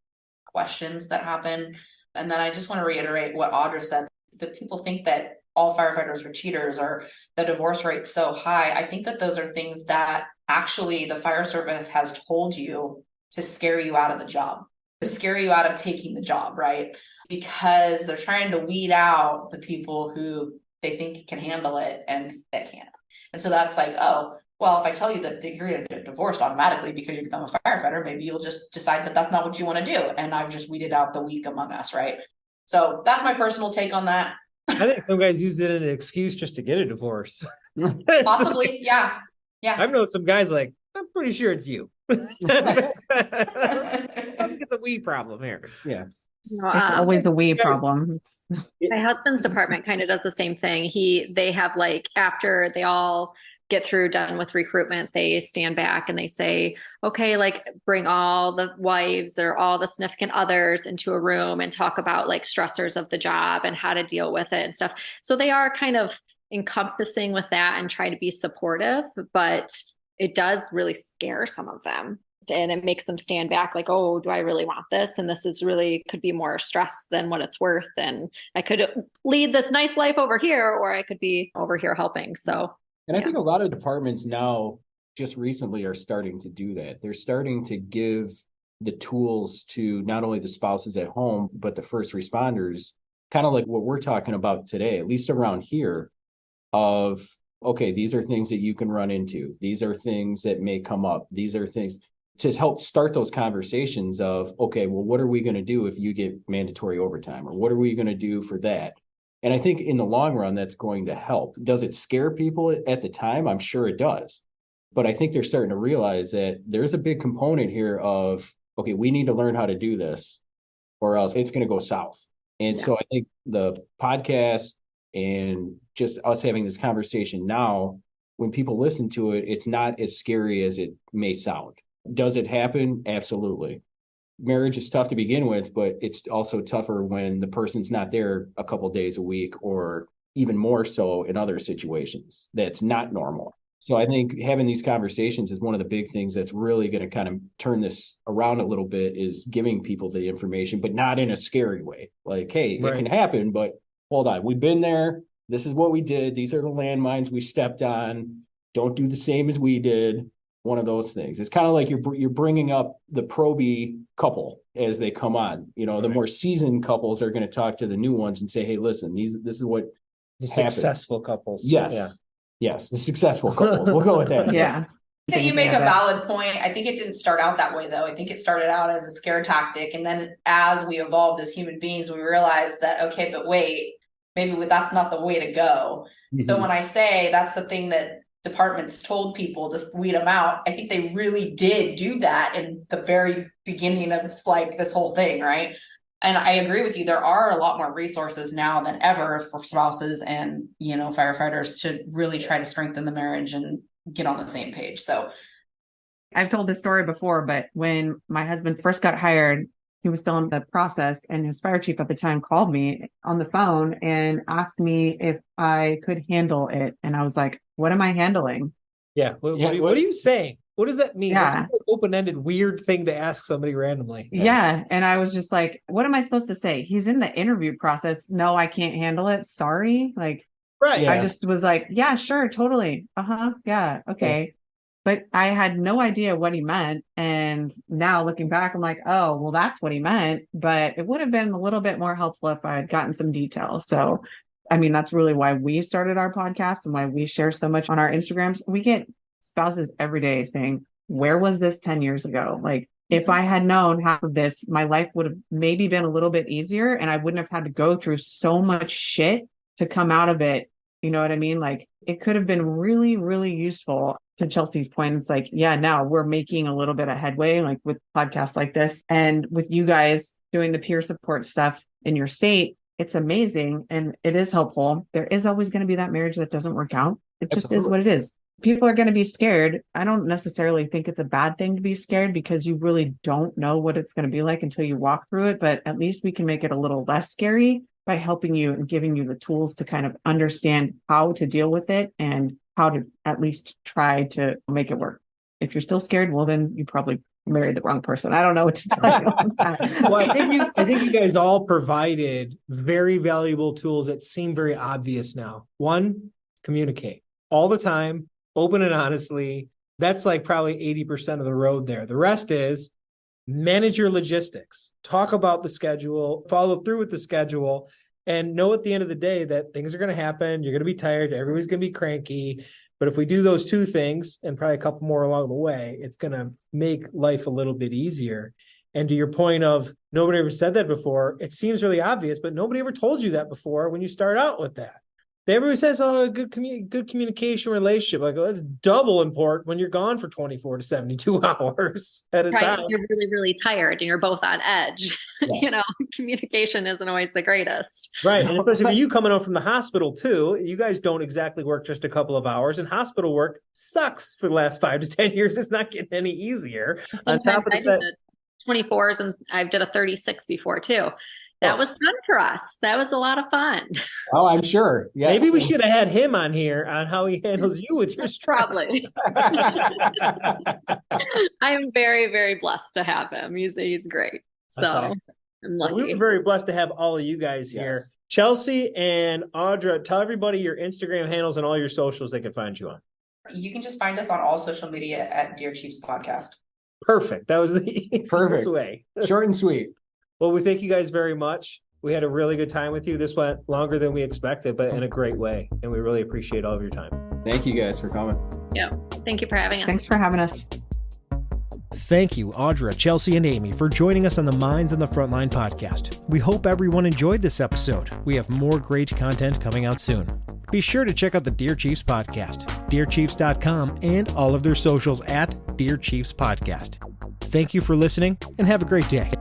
questions that happen. And then I just want to reiterate what Audra said. That people think that all firefighters are cheaters or the divorce rate's so high. I think that those are things that actually the fire service has told you to scare you out of the job, to scare you out of taking the job, right? Because they're trying to weed out the people who they think can handle it and that can't. And so that's oh, Well, if I tell you that you're going to get divorced automatically because you become a firefighter, maybe you'll just decide that that's not what you want to do. And I've just weeded out the weak among us, right? So that's my personal take on that. I think some guys use it as an excuse just to get a divorce. Possibly, yeah. I've known some guys like, I'm pretty sure it's you. I think it's a we problem here. Yeah. It's always a we problem. My husband's department kind of does the same thing. They have like, after they all get done with recruitment, they stand back and they say, okay, like bring all the wives or all the significant others into a room and talk about like stressors of the job and how to deal with it and stuff. So they are kind of encompassing with that and try to be supportive, but it does really scare some of them. And it makes them stand back like, oh, do I really want this? And this is really could be more stress than what it's worth. And I could lead this nice life over here, or I could be over here helping. So, and I think a lot of departments now just recently are starting to do that. They're starting to give the tools to not only the spouses at home, but the first responders, kind of like what we're talking about today, at least around here, of, okay, these are things that you can run into. These are things that may come up. These are things to help start those conversations of, okay, well, what are we going to do if you get mandatory overtime? Or what are we going to do for that? And I think in the long run, that's going to help. Does it scare people at the time? I'm sure it does. But I think they're starting to realize that there's a big component here of, okay, we need to learn how to do this or else it's going to go south. And so I think the podcast and just us having this conversation now, when people listen to it, it's not as scary as it may sound. Does it happen? Absolutely. Marriage is tough to begin with, but it's also tougher when the person's not there a couple days a week, or even more so in other situations. That's not normal. So I think having these conversations is one of the big things that's really going to kind of turn this around a little bit, is giving people the information, but not in a scary way. Like, hey, It can happen, but hold on, we've been there. This is what we did. These are the landmines we stepped on. Don't do the same as we did. One of those things. It's kind of like you're bringing up the probie couple as they come on. You know, the more seasoned couples are going to talk to the new ones and say, "Hey, listen, this is what the happened." Successful couples. Yes, the successful couples. We'll go with that. I think you make a valid point. I think it didn't start out that way, though. I think it started out as a scare tactic, and then as we evolved as human beings, we realized that, okay, but wait, maybe that's not the way to go. Mm-hmm. So when I say that's the thing that departments told people to weed them out, I think they really did do that in the very beginning of like this whole thing, right? And I agree with you. There are a lot more resources now than ever for spouses and, firefighters to really try to strengthen the marriage and get on the same page. So I've told this story before, but when my husband first got hired, he was still in the process, and his fire chief at the time called me on the phone and asked me if I could handle it. And I was like, what am I handling? Yeah. What are you saying? What does that mean? Yeah. That's an open-ended, weird thing to ask somebody randomly. Yeah. And I was just like, what am I supposed to say? He's in the interview process. No, I can't handle it. Sorry. Like, right. Yeah. I just was like, yeah, sure. Totally. Yeah. Okay. Yeah. But I had no idea what he meant. And now looking back, I'm like, oh, well, that's what he meant. But it would have been a little bit more helpful if I had gotten some details. So, I mean, that's really why we started our podcast and why we share so much on our Instagrams. We get spouses every day saying, where was this 10 years ago? Like, if I had known half of this, my life would have maybe been a little bit easier and I wouldn't have had to go through so much shit to come out of it. You know what I mean? Like, it could have been really, really useful. To Chelsea's point, it's like, yeah, now we're making a little bit of headway, like with podcasts like this, and with you guys doing the peer support stuff in your state. It's amazing and it is helpful. There is always going to be that marriage that doesn't work out. It just is what it is. People are going to be scared. I don't necessarily think it's a bad thing to be scared, because you really don't know what it's going to be like until you walk through it. But at least we can make it a little less scary by helping you and giving you the tools to kind of understand how to deal with it and how to at least try to make it work. If you're still scared, well, then you probably married the wrong person. I don't know what to tell you on that. Well, I think you guys all provided very valuable tools that seem very obvious now. One, communicate all the time, open and honestly. That's like probably 80% of the road there. The rest is manage your logistics, talk about the schedule, follow through with the schedule, and know at the end of the day that things are going to happen. You're going to be tired. Everybody's going to be cranky. But if we do those two things and probably a couple more along the way, it's going to make life a little bit easier. And to your point of nobody ever said that before, it seems really obvious, but nobody ever told you that before when you start out with that. Everybody says, oh, good communication relationship. Like, well, that's double important when you're gone for 24 to 72 hours at a time. You're really, really tired and you're both on edge. Yeah. Communication isn't always the greatest. Right. And especially for you coming home from the hospital too, you guys don't exactly work just a couple of hours, and hospital work sucks for the last 5 to 10 years. It's not getting any easier. On top of that, 24s, and I did a 36 before too. That was fun for us. That was a lot of fun. Oh, I'm sure. Yes. Maybe we should have had him on here on how he handles you with your stress. Probably. I am very, very blessed to have him. He's great. So Awesome. I'm lucky. We were very blessed to have all of you guys here. Yes. Chelsea and Audra, tell everybody your Instagram handles and all your socials they can find you on. You can just find us on all social media at Dear Chiefs Podcast. Perfect. That was the easiest way. Short and sweet. Well, we thank you guys very much. We had a really good time with you. This went longer than we expected, but in a great way. And we really appreciate all of your time. Thank you guys for coming. Yeah. Thank you for having us. Thanks for having us. Thank you, Audra, Chelsea, and Amy, for joining us on the Minds on the Frontline podcast. We hope everyone enjoyed this episode. We have more great content coming out soon. Be sure to check out the Dear Chiefs podcast, dearchiefs.com, and all of their socials at Dear Chiefs Podcast. Thank you for listening, and have a great day.